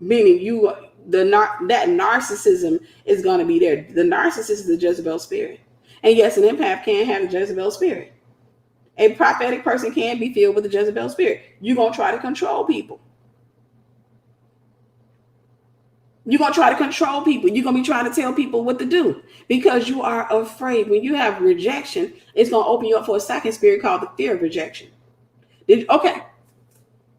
Meaning that narcissism is going to be there. The narcissist is the Jezebel spirit. And yes, an empath can have a Jezebel spirit. A prophetic person can be filled with the Jezebel spirit. You're going to try to control people. You're going to try to control people. You're going to be trying to tell people what to do because you are afraid. When you have rejection, it's going to open you up for a second spirit called the fear of rejection. Okay.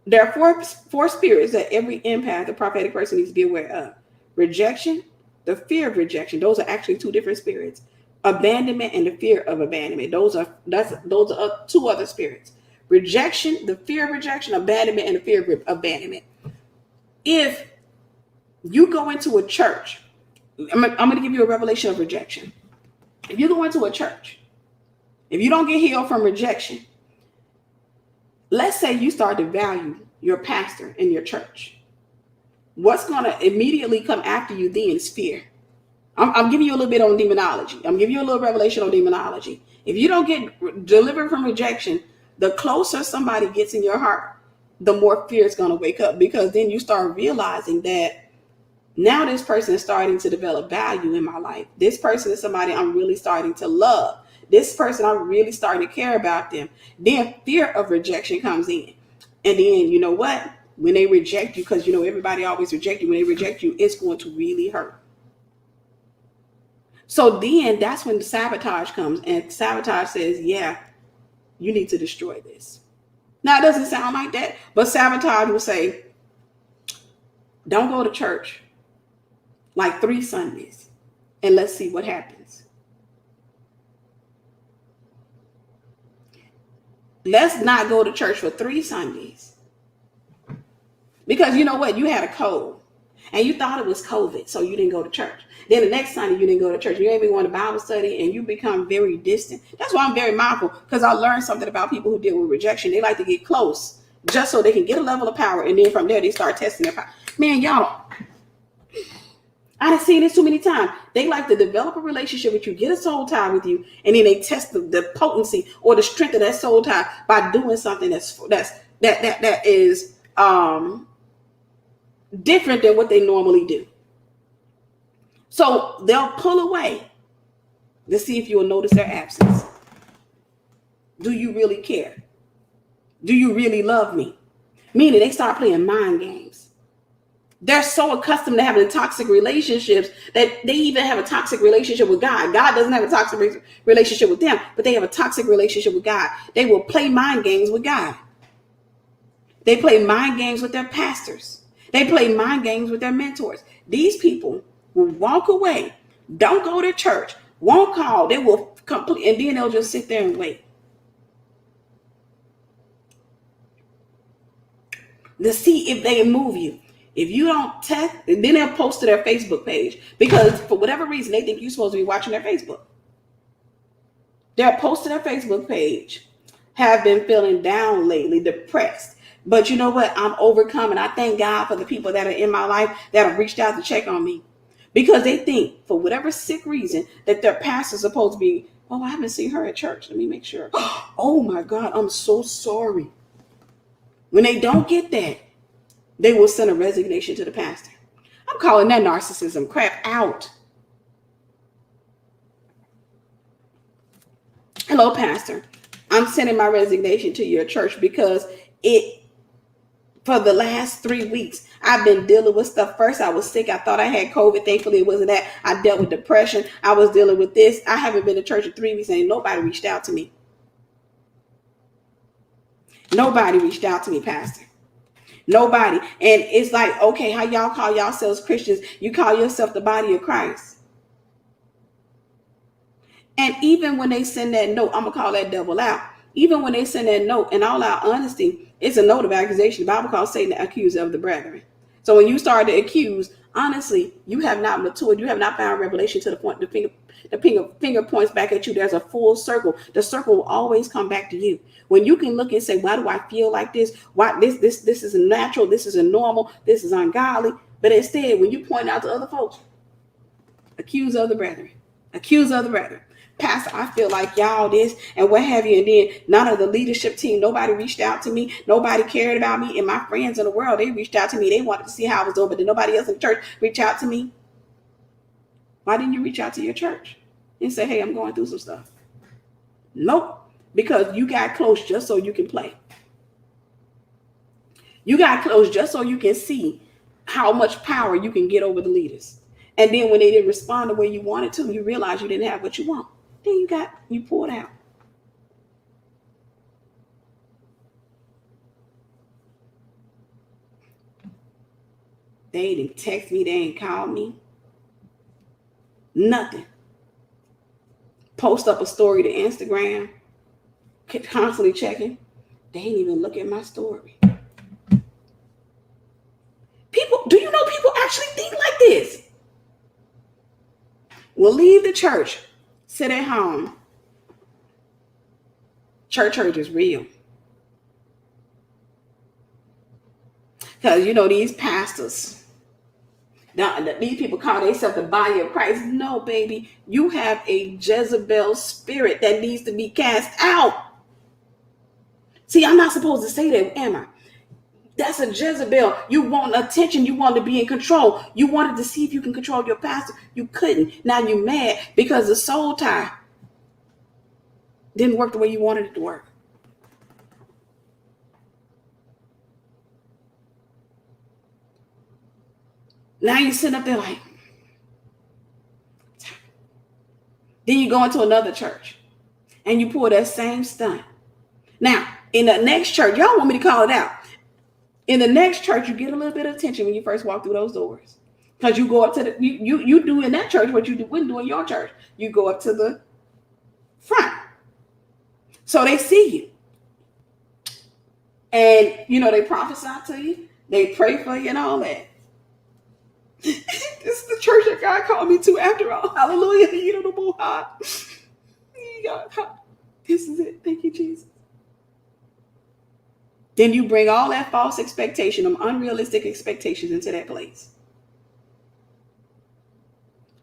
There are four spirits that every empath, the prophetic person, needs to be aware of. Rejection, the fear of rejection. Those are actually two different spirits. Abandonment and the fear of abandonment. Those are two other spirits. Rejection, the fear of rejection, abandonment, and the fear of abandonment. If you go into a church, I'm going to give you a revelation of rejection. If you go into a church, if you don't get healed from rejection, let's say you start to value your pastor in your church. What's going to immediately come after you then is fear. I'm giving you a little bit on demonology. I'm giving you a little revelation on demonology. If you don't get delivered from rejection, the closer somebody gets in your heart, the more fear is going to wake up, because then you start realizing that now this person is starting to develop value in my life. This person is somebody I'm really starting to love. This person, I'm really starting to care about them. Then fear of rejection comes in. And then, you know what? When they reject you, because, everybody always reject you. When they reject you, it's going to really hurt. So then that's when the sabotage comes. And sabotage says, yeah, you need to destroy this. Now, it doesn't sound like that. But sabotage will say, don't go to church like 3 Sundays. And let's see what happens. Let's not go to church for 3 Sundays. Because you know what? You had a cold and you thought it was COVID, so you didn't go to church. Then the next Sunday, you didn't go to church. You ain't been going to Bible study and you become very distant. That's why I'm very mindful, because I learned something about people who deal with rejection. They like to get close just so they can get a level of power. And then from there, they start testing their power. Man, y'all, I've seen this too many times. They like to develop a relationship with you, get a soul tie with you, and then they test the potency or the strength of that soul tie by doing something that is different than what they normally do. So they'll pull away to see if you will notice their absence. Do you really care? Do you really love me? Meaning they start playing mind games. They're so accustomed to having toxic relationships that they even have a toxic relationship with God. God doesn't have a toxic relationship with them, but they have a toxic relationship with God. They will play mind games with God. They play mind games with their pastors. They play mind games with their mentors. These people will walk away, don't go to church, won't call. They will complete, and then they'll just sit there and wait to see if they move you. If you don't test, then they'll post to their Facebook page, because for whatever reason they think you're supposed to be watching their Facebook. They'll post to their Facebook page, have been feeling down lately, depressed. But you know what? I'm overcoming. I thank God for the people that are in my life that have reached out to check on me, because they think for whatever sick reason that their pastor's supposed to be, oh, I haven't seen her at church. Let me make sure. Oh my God, I'm so sorry. When they don't get that, they will send a resignation to the pastor. I'm calling that narcissism crap out. Hello, pastor. I'm sending my resignation to your church because for the last 3 weeks, I've been dealing with stuff. First, I was sick. I thought I had COVID. Thankfully, it wasn't that. I dealt with depression. I was dealing with this. I haven't been to church in 3 weeks and nobody reached out to me. Nobody reached out to me, pastor. Nobody. And it's like, okay, how y'all call yourselves Christians? You call yourself the body of Christ. And even when they send that note, I'm going to call that devil out. Even when they send that note, in all our honesty, it's a note of accusation. The Bible calls Satan the accuser of the brethren. So when you start to accuse, honestly, you have not matured. You have not found revelation to the point the finger points back at you. There's a full circle. The circle will always come back to you. When you can look and say, why do I feel like this? Why this is natural, this is normal, this is ungodly. But instead, when you point out to other folks, accuse of the brethren, accuse of the brethren. Pastor, I feel like y'all this and what have you. And then none of the leadership team, nobody reached out to me. Nobody cared about me. And my friends in the world, they reached out to me. They wanted to see how I was doing, but then nobody else in the church reached out to me. Why didn't you reach out to your church and say, hey, I'm going through some stuff? Nope. Because you got close just so you can play. You got close just so you can see how much power you can get over the leaders. And then when they didn't respond the way you wanted to, you realize you didn't have what you want. Then you pulled out. They didn't text me. They ain't called me. Nothing. Post up a story to Instagram. Constantly checking. They ain't even look at my story. People, do you know people actually think like this? We'll leave the church. Sit at home. Church hurt is real. Because, these pastors, these people call themselves the body of Christ. No, baby. You have a Jezebel spirit that needs to be cast out. See, I'm not supposed to say that, am I? That's a Jezebel. You want attention. You want to be in control. You wanted to see if you can control your pastor. You couldn't. Now you're mad because the soul tie didn't work the way you wanted it to work. Now you sit up there like, then you go into another church and you pull that same stunt. Now, in the next church, y'all want me to call it out. In the next church, you get a little bit of attention when you first walk through those doors. Because you go up to the, you do in that church what you wouldn't do in your church. You go up to the front. So they see you. And, they prophesy to you. They pray for you and all that. This is the church that God called me to after all. Hallelujah. This is it. Thank you, Jesus. Then you bring all that false expectation, them unrealistic expectations into that place.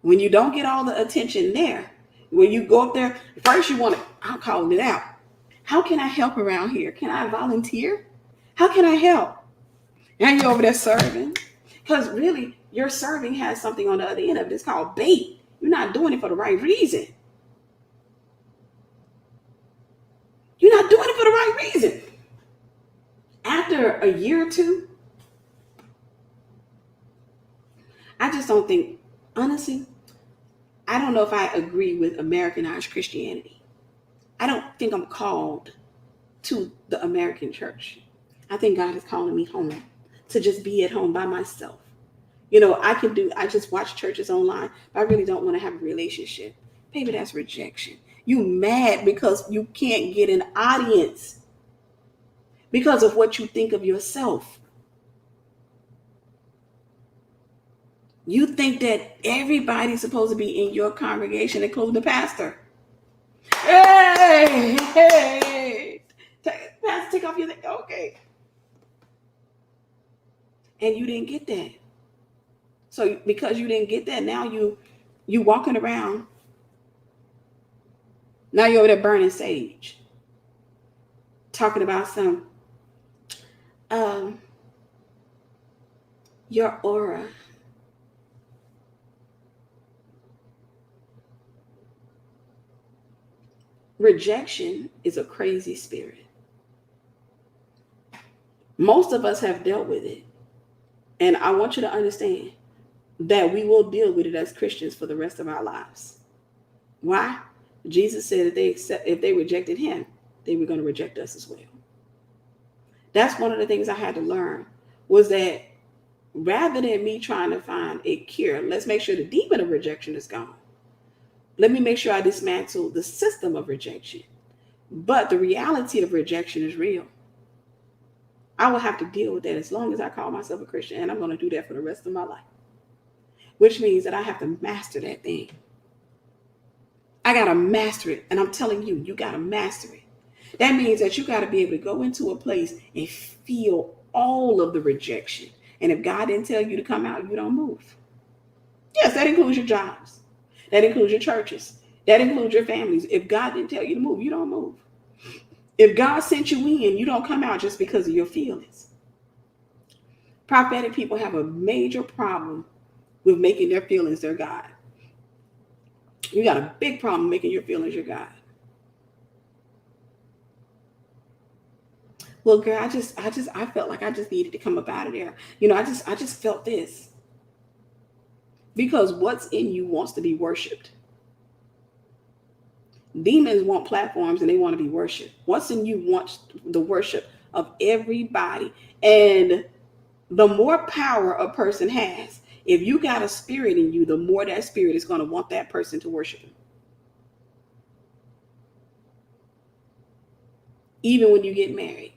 When you don't get all the attention there, when you go up there, first you want to, I'm calling it out. How can I help around here? Can I volunteer? How can I help? And you're over there serving. Because really, your serving has something on the other end of it. It's called bait. You're not doing it for the right reason. You're not doing it for the right reason. After a year or two, I just don't think, honestly, I don't know if I agree with Americanized Christianity. I don't think I'm called to the American church. I think God is calling me home to just be at home by myself. I just watch churches online, but I really don't want to have a relationship. Baby, that's rejection. You mad because you can't get an audience because of what you think of yourself. You think that everybody's supposed to be in your congregation, including the pastor. Hey, pastor, take off your thing. Okay. And you didn't get that. So because you didn't get that, now you walking around. Now you're over there burning sage. Talking about some your aura. Rejection is a crazy spirit. Most of us have dealt with it. And I want you to understand that we will deal with it as Christians for the rest of our lives. Why? Jesus said if they rejected him, they were going to reject us as well. That's one of the things I had to learn, was that rather than me trying to find a cure, let's make sure the demon of rejection is gone. Let me make sure I dismantle the system of rejection. But the reality of rejection is real. I will have to deal with that as long as I call myself a Christian, and I'm going to do that for the rest of my life. Which means that I have to master that thing. I got to master it. And I'm telling you, you got to master it. That means that you got to be able to go into a place and feel all of the rejection. And if God didn't tell you to come out, you don't move. Yes, that includes your jobs. That includes your churches. That includes your families. If God didn't tell you to move, you don't move. If God sent you in, you don't come out just because of your feelings. Prophetic people have a major problem with making their feelings their God. You got a big problem making your feelings your God. Well, girl, I felt like I just needed to come up out of there. I just felt this. Because what's in you wants to be worshiped. Demons want platforms and they want to be worshiped. What's in you wants the worship of everybody. And the more power a person has, if you got a spirit in you, the more that spirit is going to want that person to worship him. Even when you get married,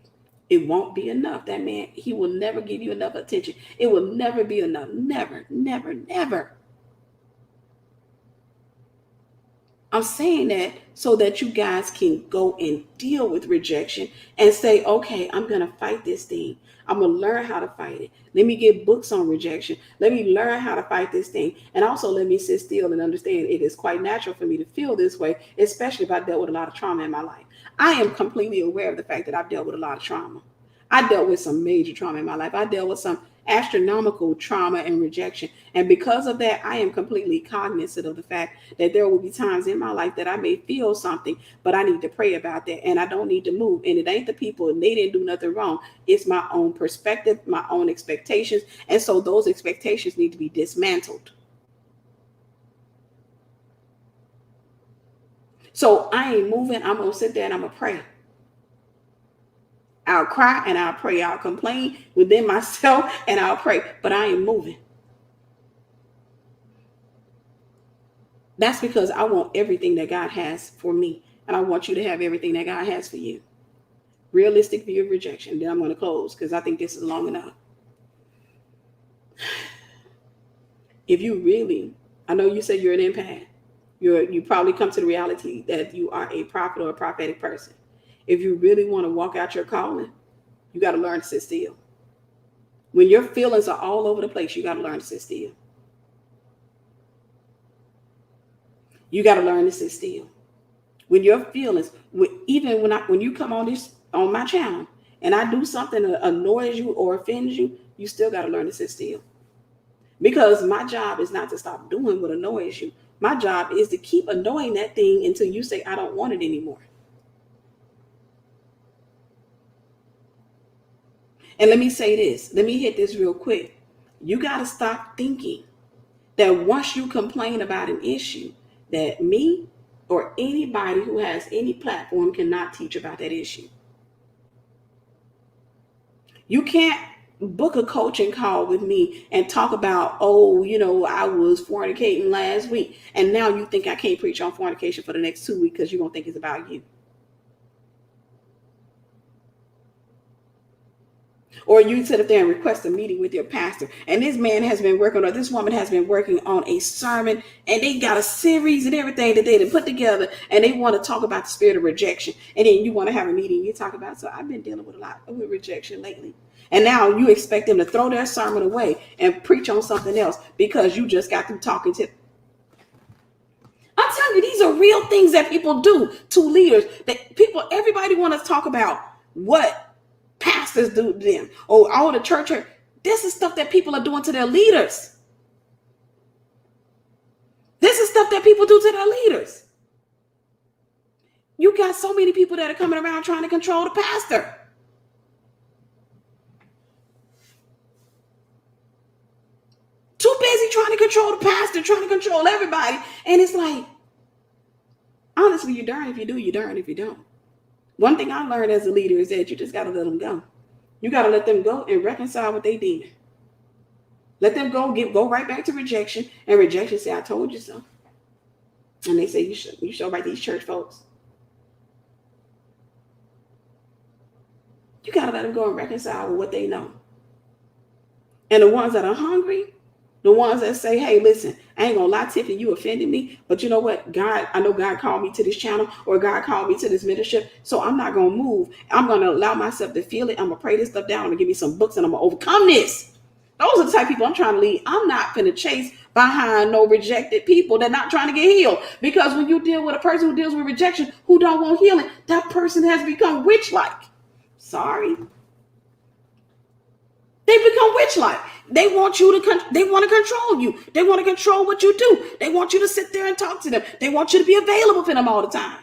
it won't be enough. That man, he will never give you enough attention. It will never be enough. Never, never, never. I'm saying that so that you guys can go and deal with rejection and say, okay, I'm going to fight this thing. I'm going to learn how to fight it. Let me get books on rejection. Let me learn how to fight this thing. And also let me sit still and understand it is quite natural for me to feel this way, especially if I dealt with a lot of trauma in my life. I am completely aware of the fact that I've dealt with a lot of trauma. I dealt with some major trauma in my life. I dealt with some astronomical trauma and rejection. And because of that, I am completely cognizant of the fact that there will be times in my life that I may feel something, but I need to pray about that. And I don't need to move. And it ain't the people, and they didn't do nothing wrong. It's my own perspective, my own expectations. And so those expectations need to be dismantled. So I ain't moving. I'm going to sit there and I'm going to pray. I'll cry and I'll pray. I'll complain within myself and I'll pray, but I ain't moving. That's because I want everything that God has for me. And I want you to have everything that God has for you. Realistic view of rejection. Then I'm going to close because I think this is long enough. If you really, I know you say you're an empath. You probably come to the reality that you are a prophet or a prophetic person. If you really want to walk out your calling, you got to learn to sit still. When your feelings are all over the place, you got to learn to sit still. You got to learn to sit still. When your feelings, even when you come on my channel and I do something that annoys you or offends you, you still got to learn to sit still. Because my job is not to stop doing what annoys you. My job is to keep annoying that thing until you say, I don't want it anymore. And let me say this. Let me hit this real quick. You got to stop thinking that once you complain about an issue, that me or anybody who has any platform cannot teach about that issue. You can't book a coaching call with me and talk about, I was fornicating last week. And now you think I can't preach on fornication for the next 2 weeks because you're going to think it's about you. Or you sit up there and request a meeting with your pastor. And this woman has been working on a sermon, and they got a series and everything that they put together, and they want to talk about the spirit of rejection. And then you want to have a meeting, you talk about, so I've been dealing with a lot with rejection lately. And now you expect them to throw their sermon away and preach on something else because you just got them talking to. I'm telling you, these are real things that people do to leaders. Everybody want to talk about what pastors do to them, or all the church. This is stuff that people are doing to their leaders. This is stuff that people do to their leaders. You got so many people that are coming around trying to control the pastor. Too busy trying to control the pastor, trying to control everybody. And it's like, honestly, you're darn if you do, you're darn if you don't. One thing I learned as a leader is that you just got to let them go. You got to let them go and reconcile with their demon. Let them go right back to rejection, and rejection say, I told you so. And they say you should write these church folks. You got to let them go and reconcile with what they know. And the ones that are hungry, the ones that say, hey, listen, I ain't gonna lie, Tiffany, you offended me, but you know what? God, I know God called me to this channel, or God called me to this ministry, so I'm not gonna move. I'm gonna allow myself to feel it. I'm gonna pray this stuff down. I'm gonna give me some books, and I'm gonna overcome this. Those are the type of people I'm trying to lead. I'm not gonna chase behind no rejected people. They're not trying to get healed. Because when you deal with a person who deals with rejection, who don't want healing, that person has become witch-like. Sorry. They become witch-like. They want you to. They want to control you. They want to control what you do. They want you to sit there and talk to them. They want you to be available for them all the time.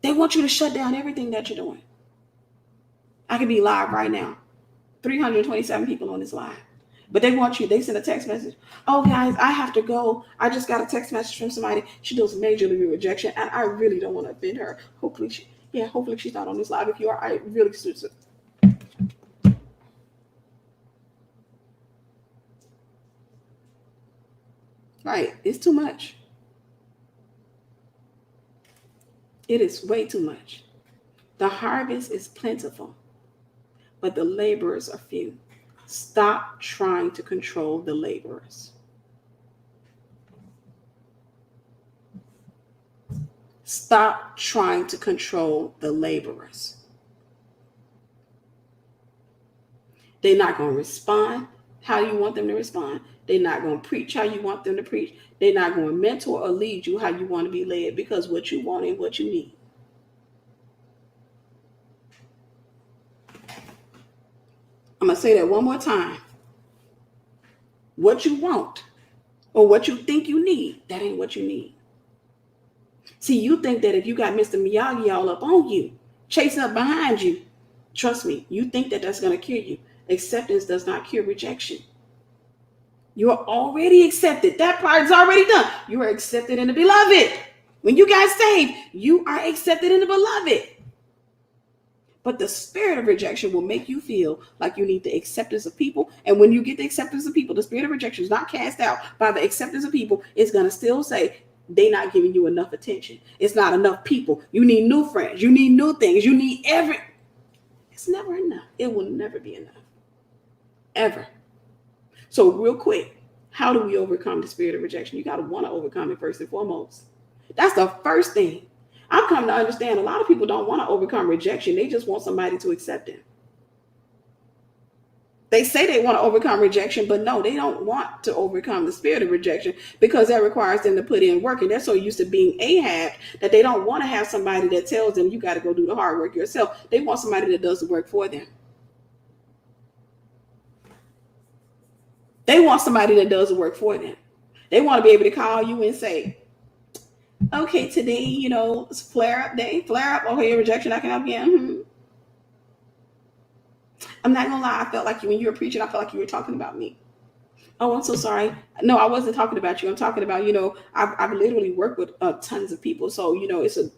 They want you to shut down everything that you're doing. I could be live right now. 327 people on this live. But they want you. They send a text message. Oh, guys, I have to go. I just got a text message from somebody. She deals majorly with rejection, and I really don't want to offend her. Hopefully she's not on this live. If you are, I really suits it. Right. It's too much. It is way too much. The harvest is plentiful, but the laborers are few. Stop trying to control the laborers. Stop trying to control the laborers. They're not going to respond how you want them to respond. They're not going to preach how you want them to preach. They're not going to mentor or lead you how you want to be led, because what you want ain't what you need. I'm going to say that one more time. What you want or what you think you need, that ain't what you need. See, you think that if you got Mr. Miyagi all up on you, chasing up behind you, trust me, you think that that's going to cure you. Acceptance does not cure rejection. You're already accepted. That part is already done. You are accepted in the beloved. When you got saved, you are accepted in the beloved. But the spirit of rejection will make you feel like you need the acceptance of people. And when you get the acceptance of people, the spirit of rejection is not cast out by the acceptance of people. It's going to still say they're not giving you enough attention. It's not enough people. You need new friends. You need new things. You need It's never enough. It will never be enough. Ever. So real quick, how do we overcome the spirit of rejection? You got to want to overcome it first and foremost. That's the first thing. I've come to understand a lot of people don't want to overcome rejection. They just want somebody to accept it. They say they want to overcome rejection, but no, they don't want to overcome the spirit of rejection, because that requires them to put in work. And they're so used to being Ahab that they don't want to have somebody that tells them you got to go do the hard work yourself. They want somebody that does the work for them. They want somebody that does the work for them. They want to be able to call you and say, okay, today, it's flare up day. Flare up. Okay, rejection, I can help you. Mm-hmm. I'm not going to lie. I felt like when you were preaching, I felt like you were talking about me. Oh, I'm so sorry. No, I wasn't talking about you. I'm talking about, I've literally worked with tons of people. So,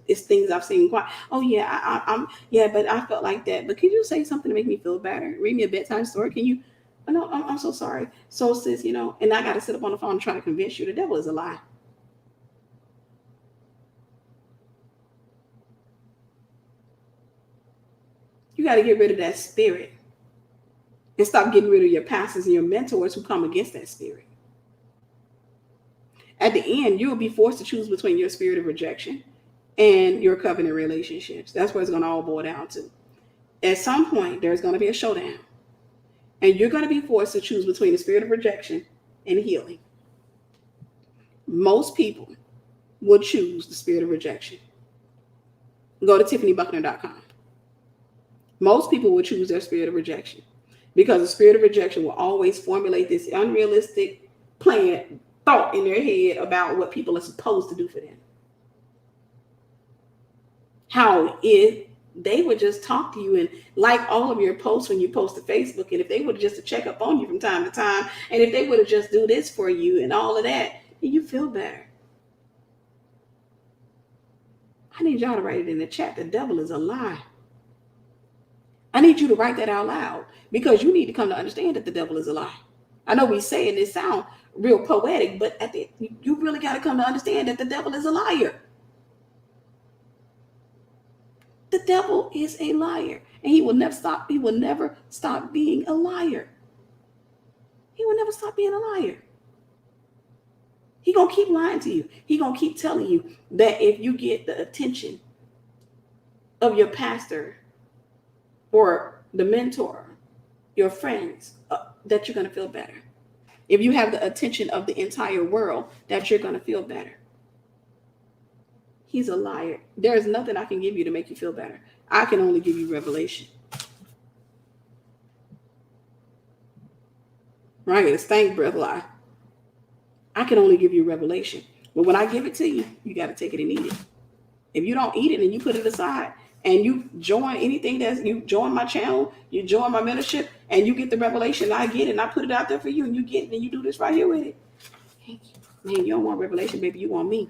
it's things I've seen quite. Oh, yeah, but I felt like that. But can you say something to make me feel better? Read me a bedtime story. Can you? Oh, no, I'm so sorry. So, sis, and I got to sit up on the phone and try to convince you. The devil is a lie. You got to get rid of that spirit and stop getting rid of your pastors and your mentors who come against that spirit. At the end, you will be forced to choose between your spirit of rejection and your covenant relationships. That's what it's going to all boil down to. At some point, there's going to be a showdown. And you're going to be forced to choose between the spirit of rejection and healing. Most people will choose the spirit of rejection. Go to tiffanybuckner.com. Most people will choose their spirit of rejection, because the spirit of rejection will always formulate this unrealistic thought in their head about what people are supposed to do for them. How if they would just talk to you and like all of your posts when you post to Facebook, and if they would just check up on you from time to time, and if they would have just do this for you and all of that, then you feel better. I need y'all to write it in the chat. The devil is a lie. I need you to write that out loud, because you need to come to understand that the devil is a lie. I know we say it sound real poetic, but you really got to come to understand that the devil is a liar. The devil is a liar, and he will never stop. He will never stop being a liar. He will never stop being a liar. He gonna keep lying to you. He gonna keep telling you that if you get the attention of your pastor or the mentor, your friends, that you're gonna feel better. If you have the attention of the entire world, that you're gonna feel better. He's a liar. There is nothing I can give you to make you feel better. I can only give you revelation. Right? A stank breath lie. I can only give you revelation. But when I give it to you, you got to take it and eat it. If you don't eat it and you put it aside and you join anything you join my channel, you join my membership, and you get the revelation, I get it, and I put it out there for you, and you get it, and you do this right here with it. Man, you don't want revelation, baby. You want me.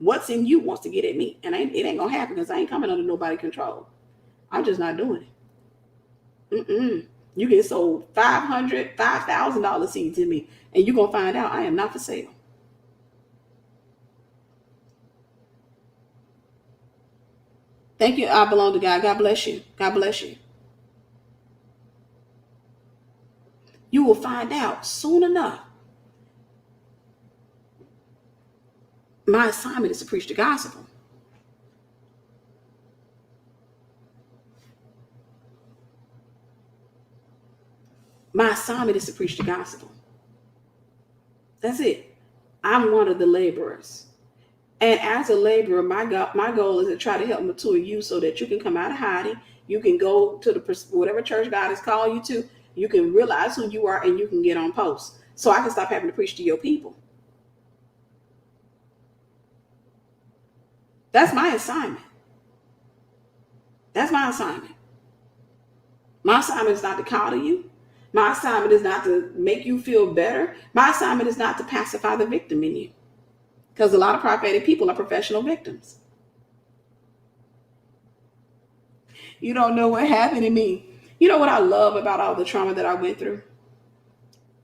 What's in you wants to get at me. And it ain't going to happen because I ain't coming under nobody's control. I'm just not doing it. You get sold $500, $5,000 seeds in me, and you're going to find out I am not for sale. Thank you. I belong to God. God bless you. God bless you. You will find out soon enough. My assignment is to preach the gospel. My assignment is to preach the gospel. That's it. I'm one of the laborers. And as a laborer, my goal is to try to help mature you so that you can come out of hiding. You can go to whatever church God has called you to. You can realize who you are and you can get on post. So I can stop having to preach to your people. That's my assignment. That's my assignment. My assignment is not to coddle you. My assignment is not to make you feel better. My assignment is not to pacify the victim in you. Because a lot of prophetic people are professional victims. You don't know what happened to me. You know what I love about all the trauma that I went through?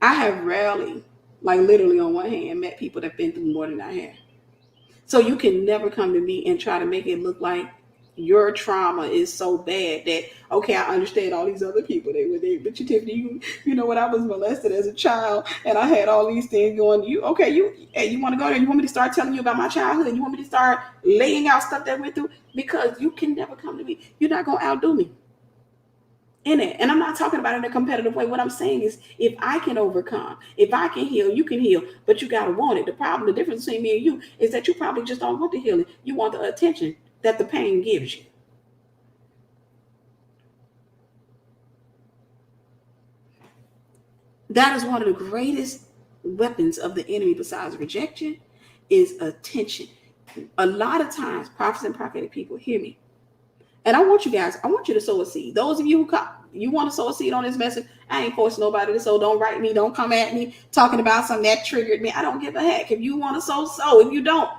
I have rarely, like literally on one hand, met people that have been through more than I have. So you can never come to me and try to make it look like your trauma is so bad that, okay, I understand all these other people but you, Tiffany, you know what, I was molested as a child and I had all these things going. You want to go there? You want me to start telling you about my childhood? You want me to start laying out stuff that I went through? Because you can never come to me. You're not going to outdo me in it. And I'm not talking about it in a competitive way. What I'm saying is, if I can overcome, if I can heal, you can heal, but you got to want it. The difference between me and you is that you probably just don't want the healing. You want the attention that the pain gives you. That is one of the greatest weapons of the enemy besides rejection is attention. A lot of times, prophets and prophetic people, hear me. And I want you to sow a seed. Those of you you want to sow a seed on this message, I ain't forcing nobody to sow. Don't write me. Don't come at me talking about something that triggered me. I don't give a heck. If you want to sow, sow. If you don't.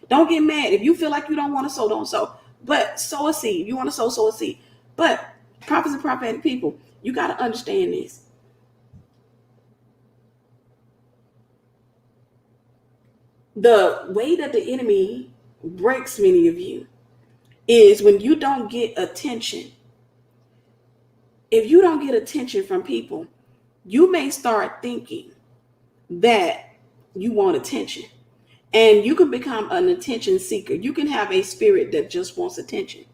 Don't get mad. If you feel like you don't want to sow, don't sow. But sow a seed. If you want to sow a seed. But prophets and prophetic people, you got to understand this. The way that the enemy breaks many of you is when you don't get attention. If you don't get attention from people, you may start thinking that you want attention. And you can become an attention seeker. You can have a spirit that just wants attention.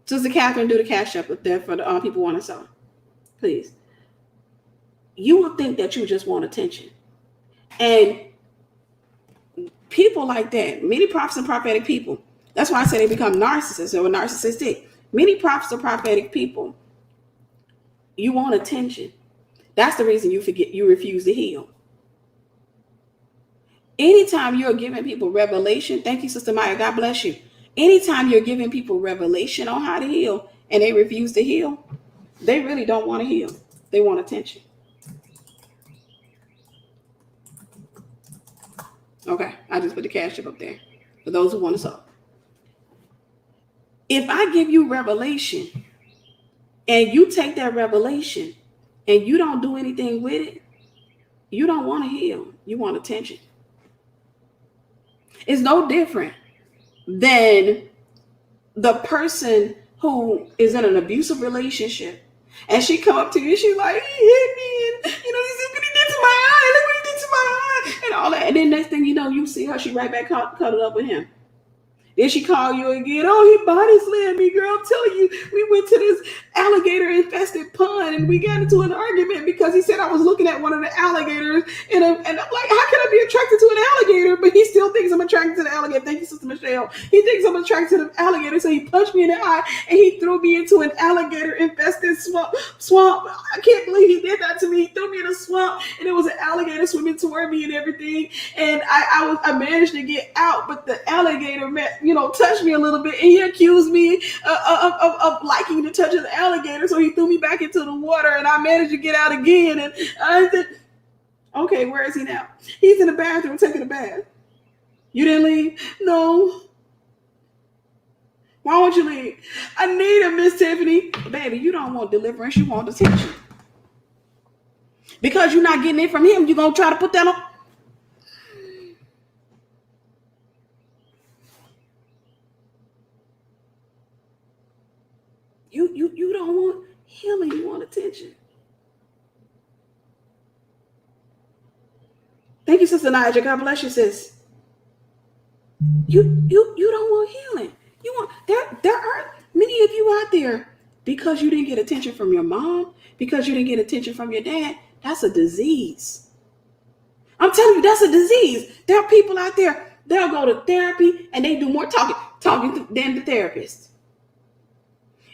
Sister Catherine, do the CashApp up there for the people who want to sow. Please. You will think that you just want attention. And people like that, many prophets and prophetic people, that's why I say they become narcissists or narcissistic. Many prophets or prophetic people, you want attention. That's the reason you refuse to heal. Anytime you're giving people revelation, thank you, Sister Maya, God bless you. Anytime you're giving people revelation on how to heal and they refuse to heal, they really don't want to heal. They want attention. Okay, I just put the CashApp up there for those who want to sow. If I give you revelation, and you take that revelation and you don't do anything with it, you don't want to heal. You want attention. It's no different than the person who is in an abusive relationship and she come up to you and she like, he hit me, and this is what he did to my eye, look what he did to my eye, and all that. And then next thing you know, you see her, she right back cuddled up with him. Then she called you again. Oh, he body slammed me, girl. I'm telling you, we went to this alligator-infested pond and we got into an argument because he said I was looking at one of the alligators. And I'm like, how can I be attracted to an alligator? But he still thinks I'm attracted to the alligator. Thank you, Sister Michelle. He thinks I'm attracted to the alligator. So he punched me in the eye and he threw me into an alligator-infested swamp. I can't believe he did that to me. He threw me in a swamp and there was an alligator swimming toward me and everything. And I managed to get out, but the alligator touched me a little bit, and he accused me of liking the touch of the alligator, so he threw me back into the water, and I managed to get out again. And I said, okay, where is he now? He's in the bathroom taking a bath. You didn't leave? No. Why won't you leave? I need him, Miss Tiffany. Baby, you don't want deliverance, you want attention. Because you're not getting it from him, you're going to try to put that on. You don't want healing, you want attention. Thank you, Sister Nigel. God bless you, sis. You don't want healing. You want there are many of you out there because you didn't get attention from your mom, because you didn't get attention from your dad. That's a disease. I'm telling you, that's a disease. There are people out there, they'll go to therapy and they do more talking than the therapist.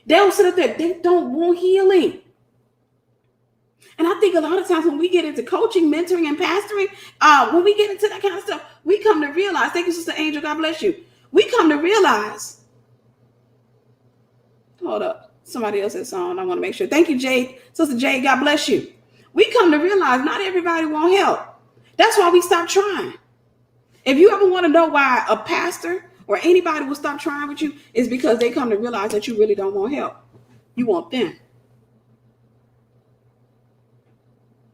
They'll sit up there, they don't want healing. And I think a lot of times when we get into coaching, mentoring, and pastoring, when we get into that kind of stuff, we come to realize, thank you, Sister Angel, God bless you. We come to realize, hold up, somebody else has on, I want to make sure. Thank you, Jade. Sister Jade, God bless you. We come to realize not everybody want help. That's why we stop trying. If you ever want to know why a pastor or anybody will stop trying with you, is because they come to realize that you really don't want help. You want them.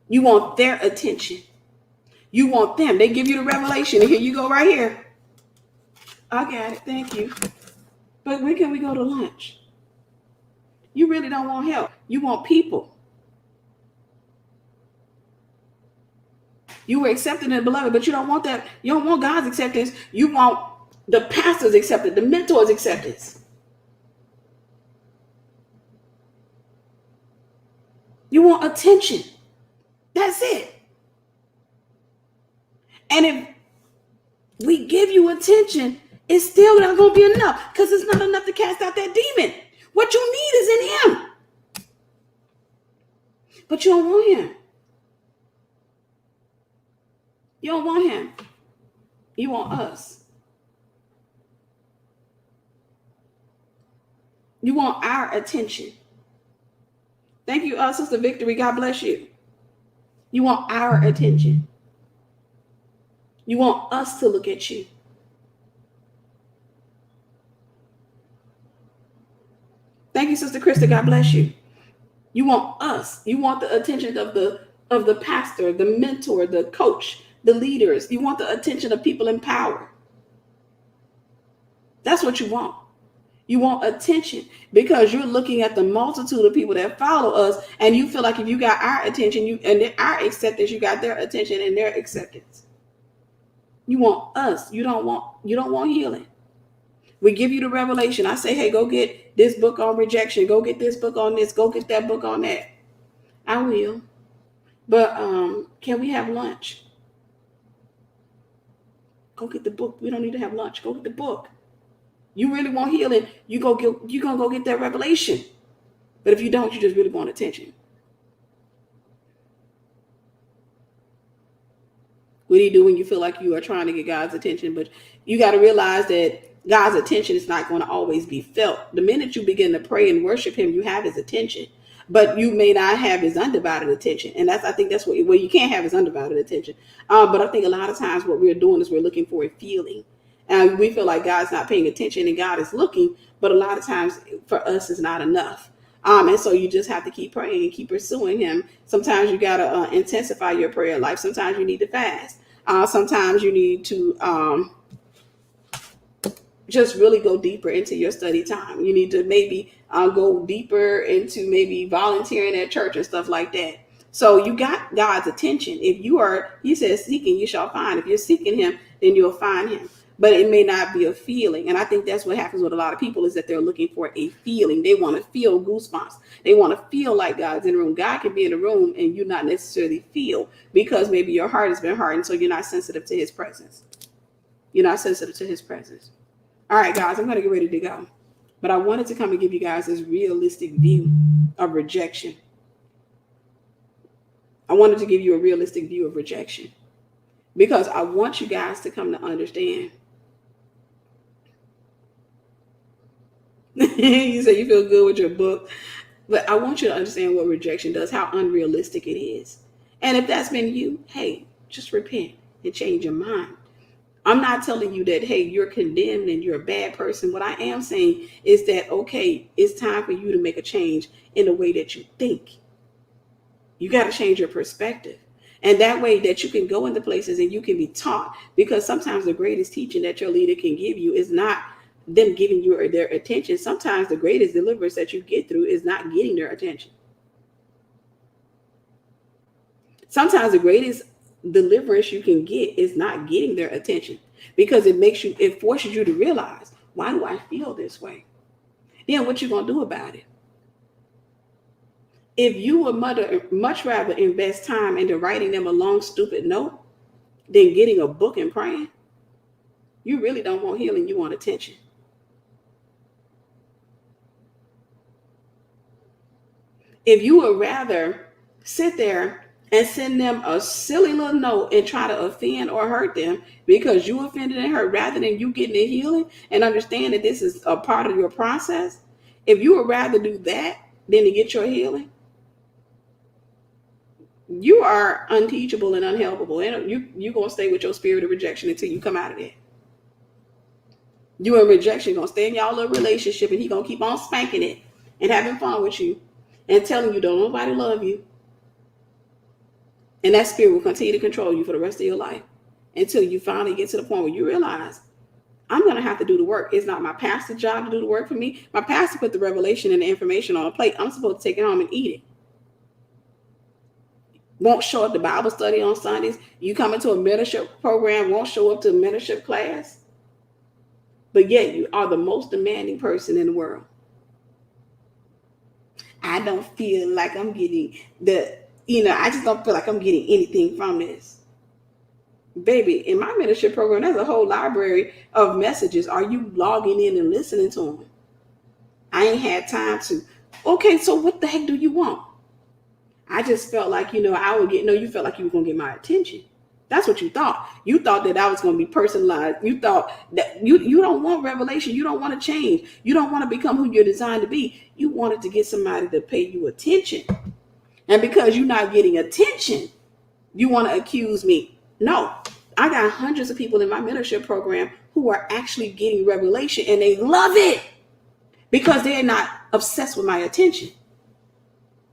You want their attention. You want them. They give you the revelation, and here you go right here. I got it. Thank you. But when can we go to lunch? You really don't want help. You want people. You were accepted in the beloved, but you don't want that. You don't want God's acceptance. You want the pastor's acceptance, the mentor's acceptance. You want attention. That's it. And if we give you attention, it's still not going to be enough, because it's not enough to cast out that demon. What you need is in him. But you don't want him. You don't want him. You want us. You want our attention. Thank you, Sister Victory. God bless you. You want our attention. You want us to look at you. Thank you, Sister Krista. God bless you. You want us. You want the attention of the pastor, the mentor, the coach, the leaders. You want the attention of people in power. That's what you want. You want attention because you're looking at the multitude of people that follow us, and you feel like if you got our attention, and our acceptance, you got their attention and their acceptance. You want us. You don't want healing. We give you the revelation. I say, hey, go get this book on rejection. Go get this book on this. Go get that book on that. I will. But can we have lunch? Go get the book. We don't need to have lunch. Go get the book. You really want healing, you're going to go get that revelation. But if you don't, you just really want attention. What do you do when you feel like you are trying to get God's attention? But you got to realize that God's attention is not going to always be felt. The minute you begin to pray and worship him, you have his attention. But you may not have his undivided attention. And I think that's what you can't have his undivided attention. But I think a lot of times what we're doing is we're looking for a feeling. And we feel like God's not paying attention and God is looking, but a lot of times for us it's not enough. And so you just have to keep praying and keep pursuing him. Sometimes you got to intensify your prayer life. Sometimes you need to fast. Sometimes you need to just really go deeper into your study time. You need to maybe go deeper into maybe volunteering at church and stuff like that. So you got God's attention. If you are, he says, seeking, you shall find. If you're seeking him, then you'll find him. But it may not be a feeling. And I think that's what happens with a lot of people, is that they're looking for a feeling. They want to feel goosebumps. They want to feel like God's in the room. God can be in the room and you not necessarily feel, because maybe your heart has been hardened, so you're not sensitive to his presence. You're not sensitive to his presence. All right, guys, I'm going to get ready to go. But I wanted to come and give you guys this realistic view of rejection. I wanted to give you a realistic view of rejection, because I want you guys to come to understand. You say you feel good with your book, but I want you to understand what rejection does, how unrealistic it is. And if that's been you, hey, just repent and change your mind. I'm not telling you that, hey, you're condemned and you're a bad person. What I am saying is that, okay, it's time for you to make a change in the way that you think. You got to change your perspective. And that way that you can go into places and you can be taught, because sometimes the greatest teaching that your leader can give you is not them giving you their attention. Sometimes the greatest deliverance that you get through is not getting their attention. Sometimes the greatest deliverance you can get is not getting their attention, because it forces you to realize, why do I feel this way? Then what you gonna do about it? If you would much rather invest time into writing them a long stupid note than getting a book and praying, you really don't want healing, you want attention. If you would rather sit there and send them a silly little note and try to offend or hurt them because you offended and hurt, rather than you getting a healing and understand that this is a part of your process, if you would rather do that than to get your healing, you are unteachable and unhelpable. And you're going to stay with your spirit of rejection until you come out of it. You in rejection, going to stay in y'all little relationship, and he going to keep on spanking it and having fun with you and telling you don't nobody love you. And that spirit will continue to control you for the rest of your life until you finally get to the point where you realize, I'm going to have to do the work. It's not my pastor's job to do the work for me. My pastor put the revelation and the information on a plate. I'm supposed to take it home and eat it. Won't show up to Bible study on Sundays. You come into a mentorship program, won't show up to a mentorship class. But yet you are the most demanding person in the world. I don't feel like I'm getting I just don't feel like I'm getting anything from this. Baby, in my mentorship program, there's a whole library of messages. Are you logging in and listening to them? I ain't had time to. Okay, so what the heck do you want? I just felt like, I would get, no, you felt like you were going to get my attention. That's what you thought. You thought that I was going to be personalized. You thought that you don't want revelation. You don't want to change. You don't want to become who you're designed to be. You wanted to get somebody to pay you attention. And because you're not getting attention, you want to accuse me. No, I got hundreds of people in my mentorship program who are actually getting revelation, and they love it because they're not obsessed with my attention.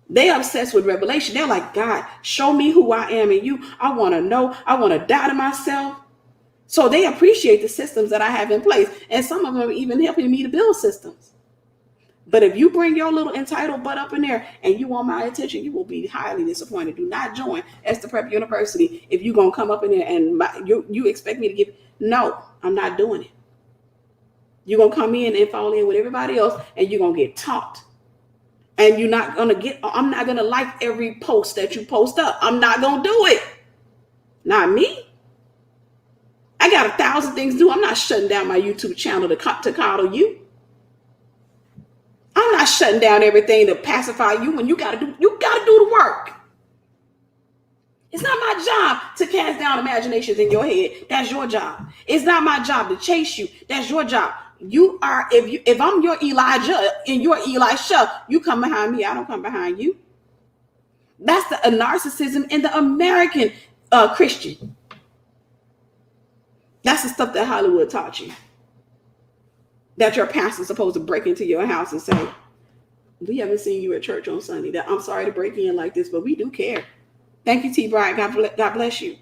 They're obsessed with revelation. They're like, God, show me who I am in you. I want to know. I want to die to myself. So they appreciate the systems that I have in place. And some of them are even helping me to build systems. But if you bring your little entitled butt up in there and you want my attention, you will be highly disappointed. Do not join Esther Prep University if you're going to come up in there and you expect me to give. No, I'm not doing it. You're going to come in and fall in with everybody else, and you're going to get taught. And I'm not going to like every post that you post up. I'm not going to do it. Not me. I got 1,000 things to do. I'm not shutting down my YouTube channel to coddle you. I'm not shutting down everything to pacify you when you got to do the work. It's not my job to cast down imaginations in your head. That's your job. It's not my job to chase you. That's your job. You are, if I'm your Elijah and you're Elisha, you come behind me. I don't come behind you. That's the narcissism in the American Christian. That's the stuff that Hollywood taught you. That your pastor's supposed to break into your house and say, We haven't seen you at church on Sunday. I'm sorry to break in like this, but we do care. Thank you, T. Bryant. God bless you.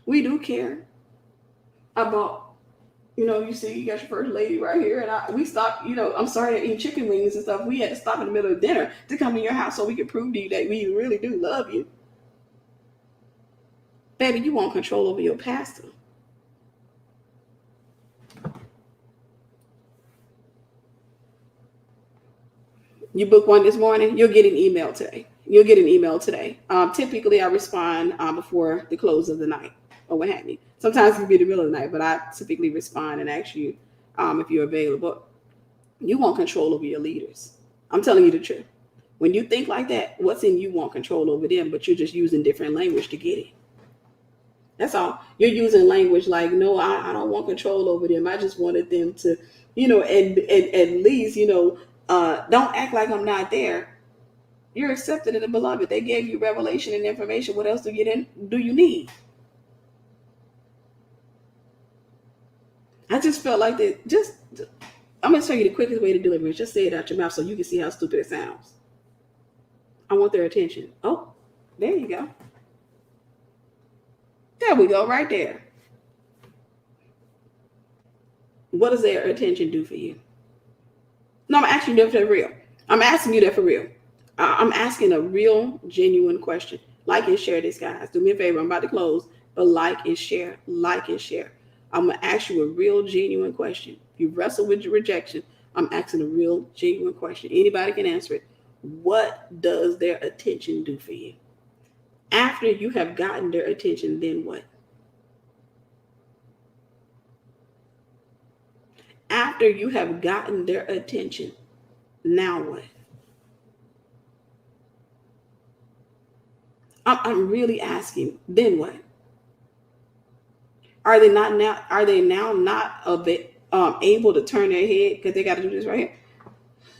We do care about, you see, you got your first lady right here, and we stopped, I'm sorry to eat chicken wings and stuff. We had to stop in the middle of dinner to come to your house so we could prove to you that we really do love you. Baby, you want control over your pastor. You book one this morning, you'll get an email today. Typically, I respond before the close of the night or what have you. Sometimes it can be the middle of the night, but I typically respond and ask you if you're available. You want control over your leaders. I'm telling you the truth. When you think like that, what's in you want control over them, but you're just using different language to get it. That's all. You're using language like, no, I don't want control over them. I just wanted them to, at least, don't act like I'm not there. You're accepted in the beloved. They gave you revelation and information. What else do you need? I just felt like that. I'm going to show you the quickest way to deliver it. Just say it out your mouth so you can see how stupid it sounds. I want their attention. Oh, there you go. There we go, right there. What does their attention do for you? No, I'm asking you that for real. I'm asking you that for real. I'm asking a real, genuine question. Like and share this, guys. Do me a favor. I'm about to close, but like and share. Like and share. I'm going to ask you a real, genuine question. If you wrestle with rejection, I'm asking a real, genuine question. Anybody can answer it. What does their attention do for you? After you have gotten their attention, then what? After you have gotten their attention, now what? I'm really asking, then what? Are they now not able to turn their head because they got to do this right here?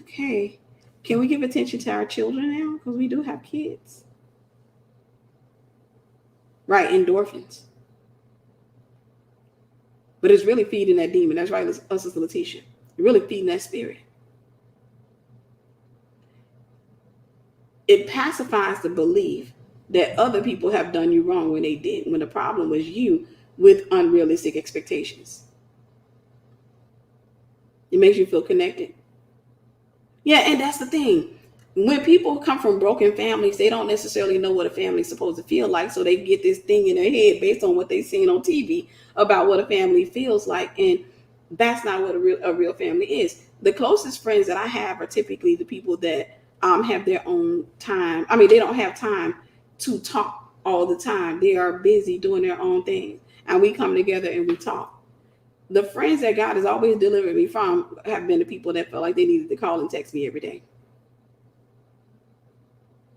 Okay. Can we give attention to our children now? Because we do have kids. Right, endorphins. But it's really feeding that demon. That's right, us as Letitia. You're really feeding that spirit. It pacifies the belief that other people have done you wrong when they didn't, when the problem was you with unrealistic expectations. It makes you feel connected. Yeah, and that's the thing. When people come from broken families, they don't necessarily know what a family's supposed to feel like. So they get this thing in their head based on what they've seen on TV about what a family feels like. And that's not what a real family is. The closest friends that I have are typically the people that have their own time. I mean, they don't have time to talk all the time. They are busy doing their own things. And we come together and we talk. The friends that God has always delivered me from have been the people that felt like they needed to call and text me every day.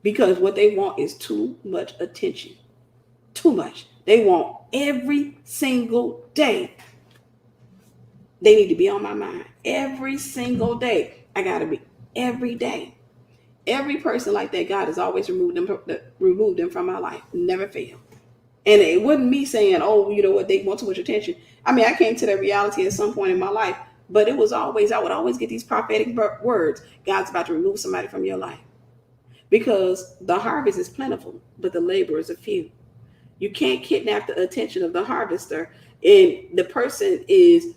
Because what they want is too much attention. Too much. They want every single day. They need to be on my mind. Every single day. I got to be. Every day. Every person like that, God has always removed them from my life. Never failed. And it wasn't me saying, oh, you know what, they want too much attention. I mean, I came to that reality at some point in my life. But I would always get these prophetic words. God's about to remove somebody from your life. Because the harvest is plentiful, but the laborers are few. You can't kidnap the attention of the harvester. And the person is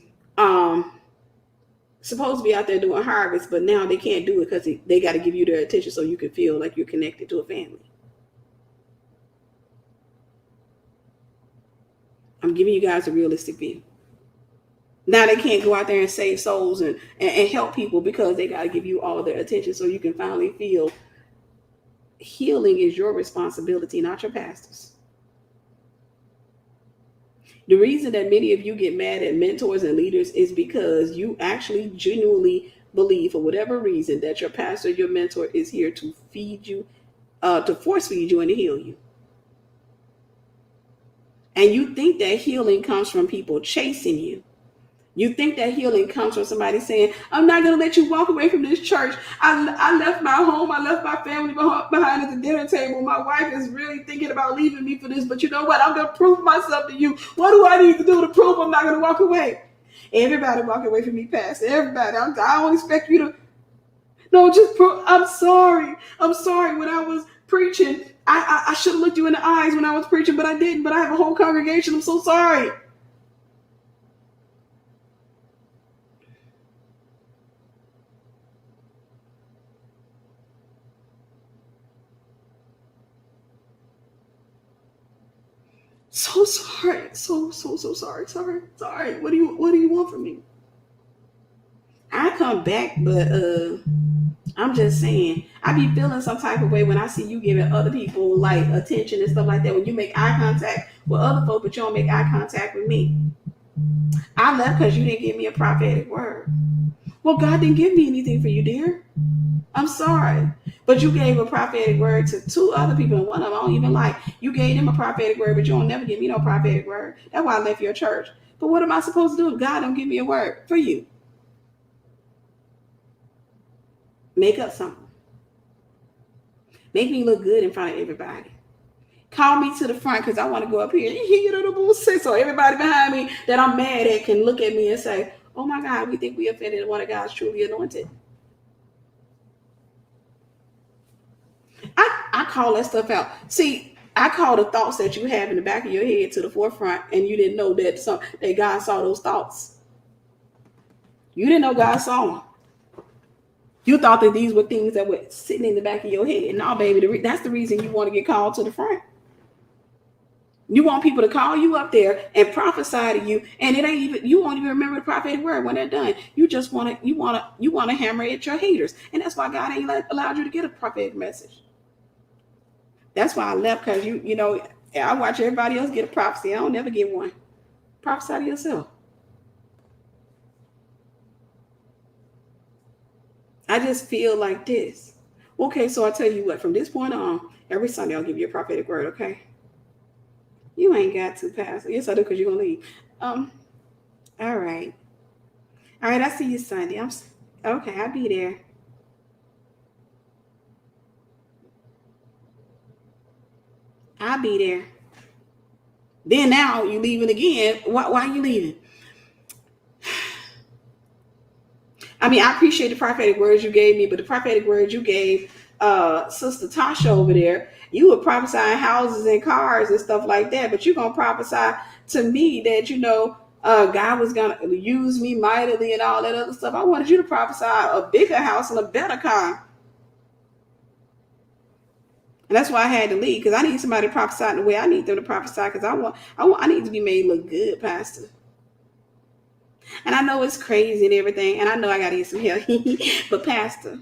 supposed to be out there doing harvest, but now they can't do it because they got to give you their attention so you can feel like you're connected to a family. I'm giving you guys a realistic view. Now they can't go out there and save souls and help people because they got to give you all their attention so you can finally feel healing is your responsibility, not your pastor's. The reason that many of you get mad at mentors and leaders is because you actually genuinely believe, for whatever reason, that your pastor, your mentor is here to feed you, to force feed you and to heal you. And you think that healing comes from people chasing you. You think that healing comes from somebody saying, I'm not going to let you walk away from this church. I left my home. I left my family behind at the dinner table. My wife is really thinking about leaving me for this. But you know what? I'm going to prove myself to you. What do I need to do to prove I'm not going to walk away? Everybody walking away from me, Pastor. Everybody. I don't expect you to. No, I'm sorry. I'm sorry. When I was preaching, I should have looked you in the eyes when I was preaching, but I didn't. But I have a whole congregation. I'm so sorry. So sorry. So sorry. Sorry. What do you want from me? I come back, but I'm just saying, I be feeling some type of way when I see you giving other people like attention and stuff like that. When you make eye contact with other folks, but you don't make eye contact with me. I left because you didn't give me a prophetic word. Well, God didn't give me anything for you, dear. I'm sorry. But you gave a prophetic word to two other people, and one of them I don't even like. You gave them a prophetic word, but you don't never give me no prophetic word. That's why I left your church. But what am I supposed to do if God don't give me a word for you? Make up something. Make me look good in front of everybody. Call me to the front because I want to go up here. So everybody behind me that I'm mad at can look at me and say, oh my God, we think we offended one of God's truly anointed. I call that stuff out. See, I call the thoughts that you have in the back of your head to the forefront, and you didn't know that God saw those thoughts. You didn't know God saw them. You thought that these were things that were sitting in the back of your head. No, baby, that's the reason you want to get called to the front. You want people to call you up there and prophesy to you, and it ain't even, you won't even remember the prophetic word when they're done. You just want to hammer at your haters, and that's why God ain't allowed you to get a prophetic message. That's why I left, because you know I watch everybody else get a prophecy. I don't never get one. Prophesy to yourself. I just feel like this. Okay, so I tell you what. From this point on, every Sunday I'll give you a prophetic word. Okay. You ain't got to, Pastor. Yes, I do, because you're going to leave. All right. All right, I see you Sunday. Okay, I'll be there. I'll be there. Then now you leaving again. Why are you leaving? I mean, I appreciate the prophetic words you gave me, but the prophetic words you gave Sister Tasha over there, you were prophesying houses and cars and stuff like that, but you're going to prophesy to me that, God was going to use me mightily and all that other stuff. I wanted you to prophesy a bigger house and a better car. And that's why I had to leave, because I need somebody to prophesy in the way I need them to prophesy, because I need to be made look good, Pastor. And I know it's crazy and everything, and I know I got to get some help. But Pastor,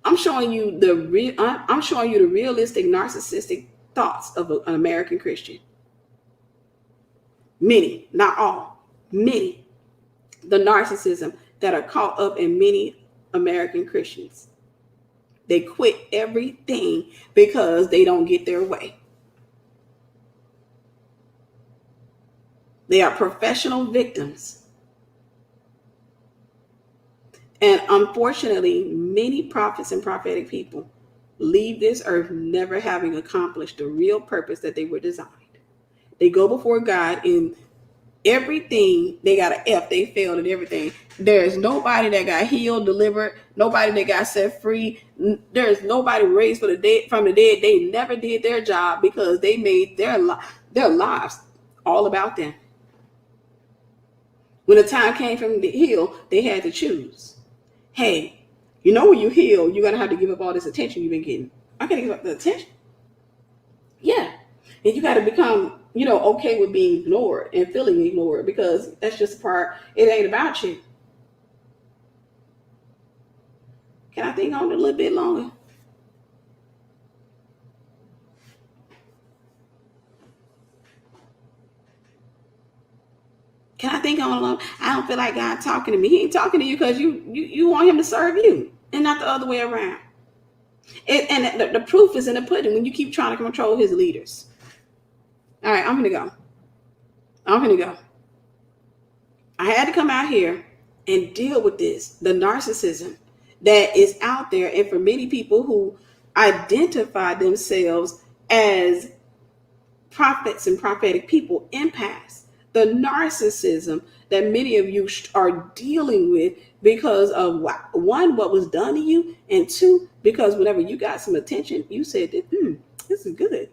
I'm showing you the realistic narcissistic thoughts of an American Christian. Many, not all, many, the narcissism that are caught up in many American Christians. They quit everything because they don't get their way. They are professional victims. And unfortunately, many prophets and prophetic people leave this earth never having accomplished the real purpose that they were designed. They go before God in everything. They got an F. They failed at everything. There's nobody that got healed, delivered, nobody that got set free. There's nobody raised from the dead. They never did their job because they made their lives all about them. When the time came for them to heal, they had to choose. Hey, when you heal, you're going to have to give up all this attention you've been getting. I got to give up the attention. Yeah. And you got to become, okay with being ignored and feeling ignored, because that's just a part. It ain't about you. Can I think on it a little bit longer? Can I think on it long? I don't feel like God talking to me. He ain't talking to you because you want him to serve you and not the other way around. And the proof is in the pudding when you keep trying to control his leaders. All right, I'm going to go. I had to come out here and deal with this, the narcissism that is out there. And for many people who identify themselves as prophets and prophetic people, empaths, the narcissism that many of you are dealing with because of one, what was done to you, and two, because whenever you got some attention, you said that, this is good.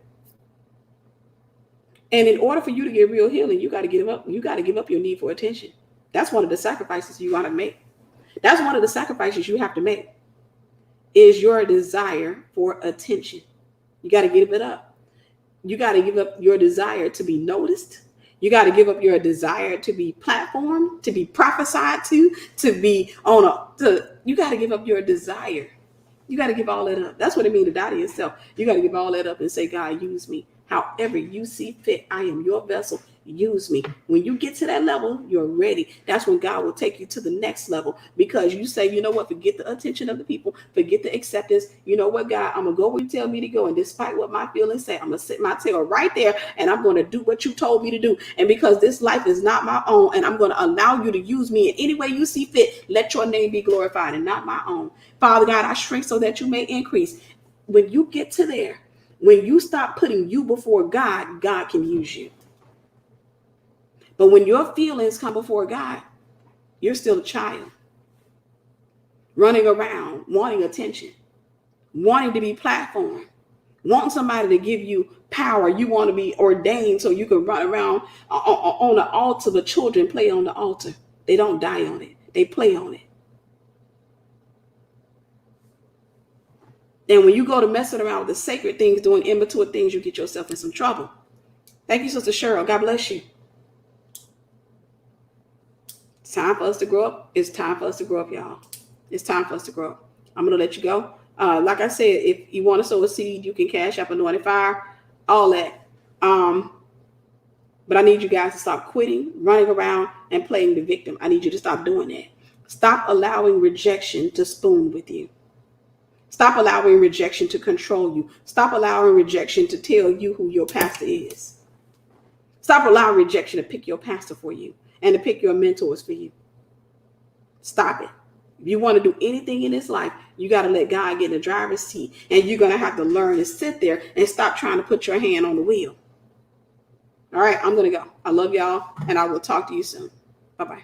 And in order for you to get real healing, you got to give up. You got to give up your need for attention. That's one of the sacrifices you got to make. That's one of the sacrifices you have to make, is your desire for attention. You got to give it up. You got to give up your desire to be noticed. You got to give up your desire to be platformed, to be prophesied to be you got to give up your desire. You got to give all that up. That's what it means to die to yourself. You got to give all that up and say, God, use me however you see fit. I am your vessel. Use me. When you get to that level, you're ready. That's when God will take you to the next level, because you say, you know what, forget the attention of the people, forget the acceptance. You know what, God, I'm going to go where you tell me to go. And despite what my feelings say, I'm going to sit my tail right there and I'm going to do what you told me to do. And because this life is not my own, and I'm going to allow you to use me in any way you see fit, let your name be glorified and not my own. Father God, I shrink so that you may increase. When you get to there, when you stop putting you before God, God can use you. But when your feelings come before God, you're still a child, running around, wanting attention, wanting to be platformed, wanting somebody to give you power. You want to be ordained so you can run around on the altar. The children play on the altar. They don't die on it. They play on it. And when you go to messing around with the sacred things, doing immature things, you get yourself in some trouble. Thank you, Sister Cheryl. God bless you. It's time for us to grow up. It's time for us to grow up, y'all. It's time for us to grow up. I'm going to let you go. Like I said, if you want to sow a seed, you can cash up AnointedFire, all that. But I need you guys to stop quitting, running around, and playing the victim. I need you to stop doing that. Stop allowing rejection to spoon with you. Stop allowing rejection to control you. Stop allowing rejection to tell you who your pastor is. Stop allowing rejection to pick your pastor for you and to pick your mentors for you. Stop it. If you want to do anything in this life, you got to let God get in the driver's seat, and you're going to have to learn to sit there and stop trying to put your hand on the wheel. All right, I'm going to go. I love y'all, and I will talk to you soon. Bye-bye.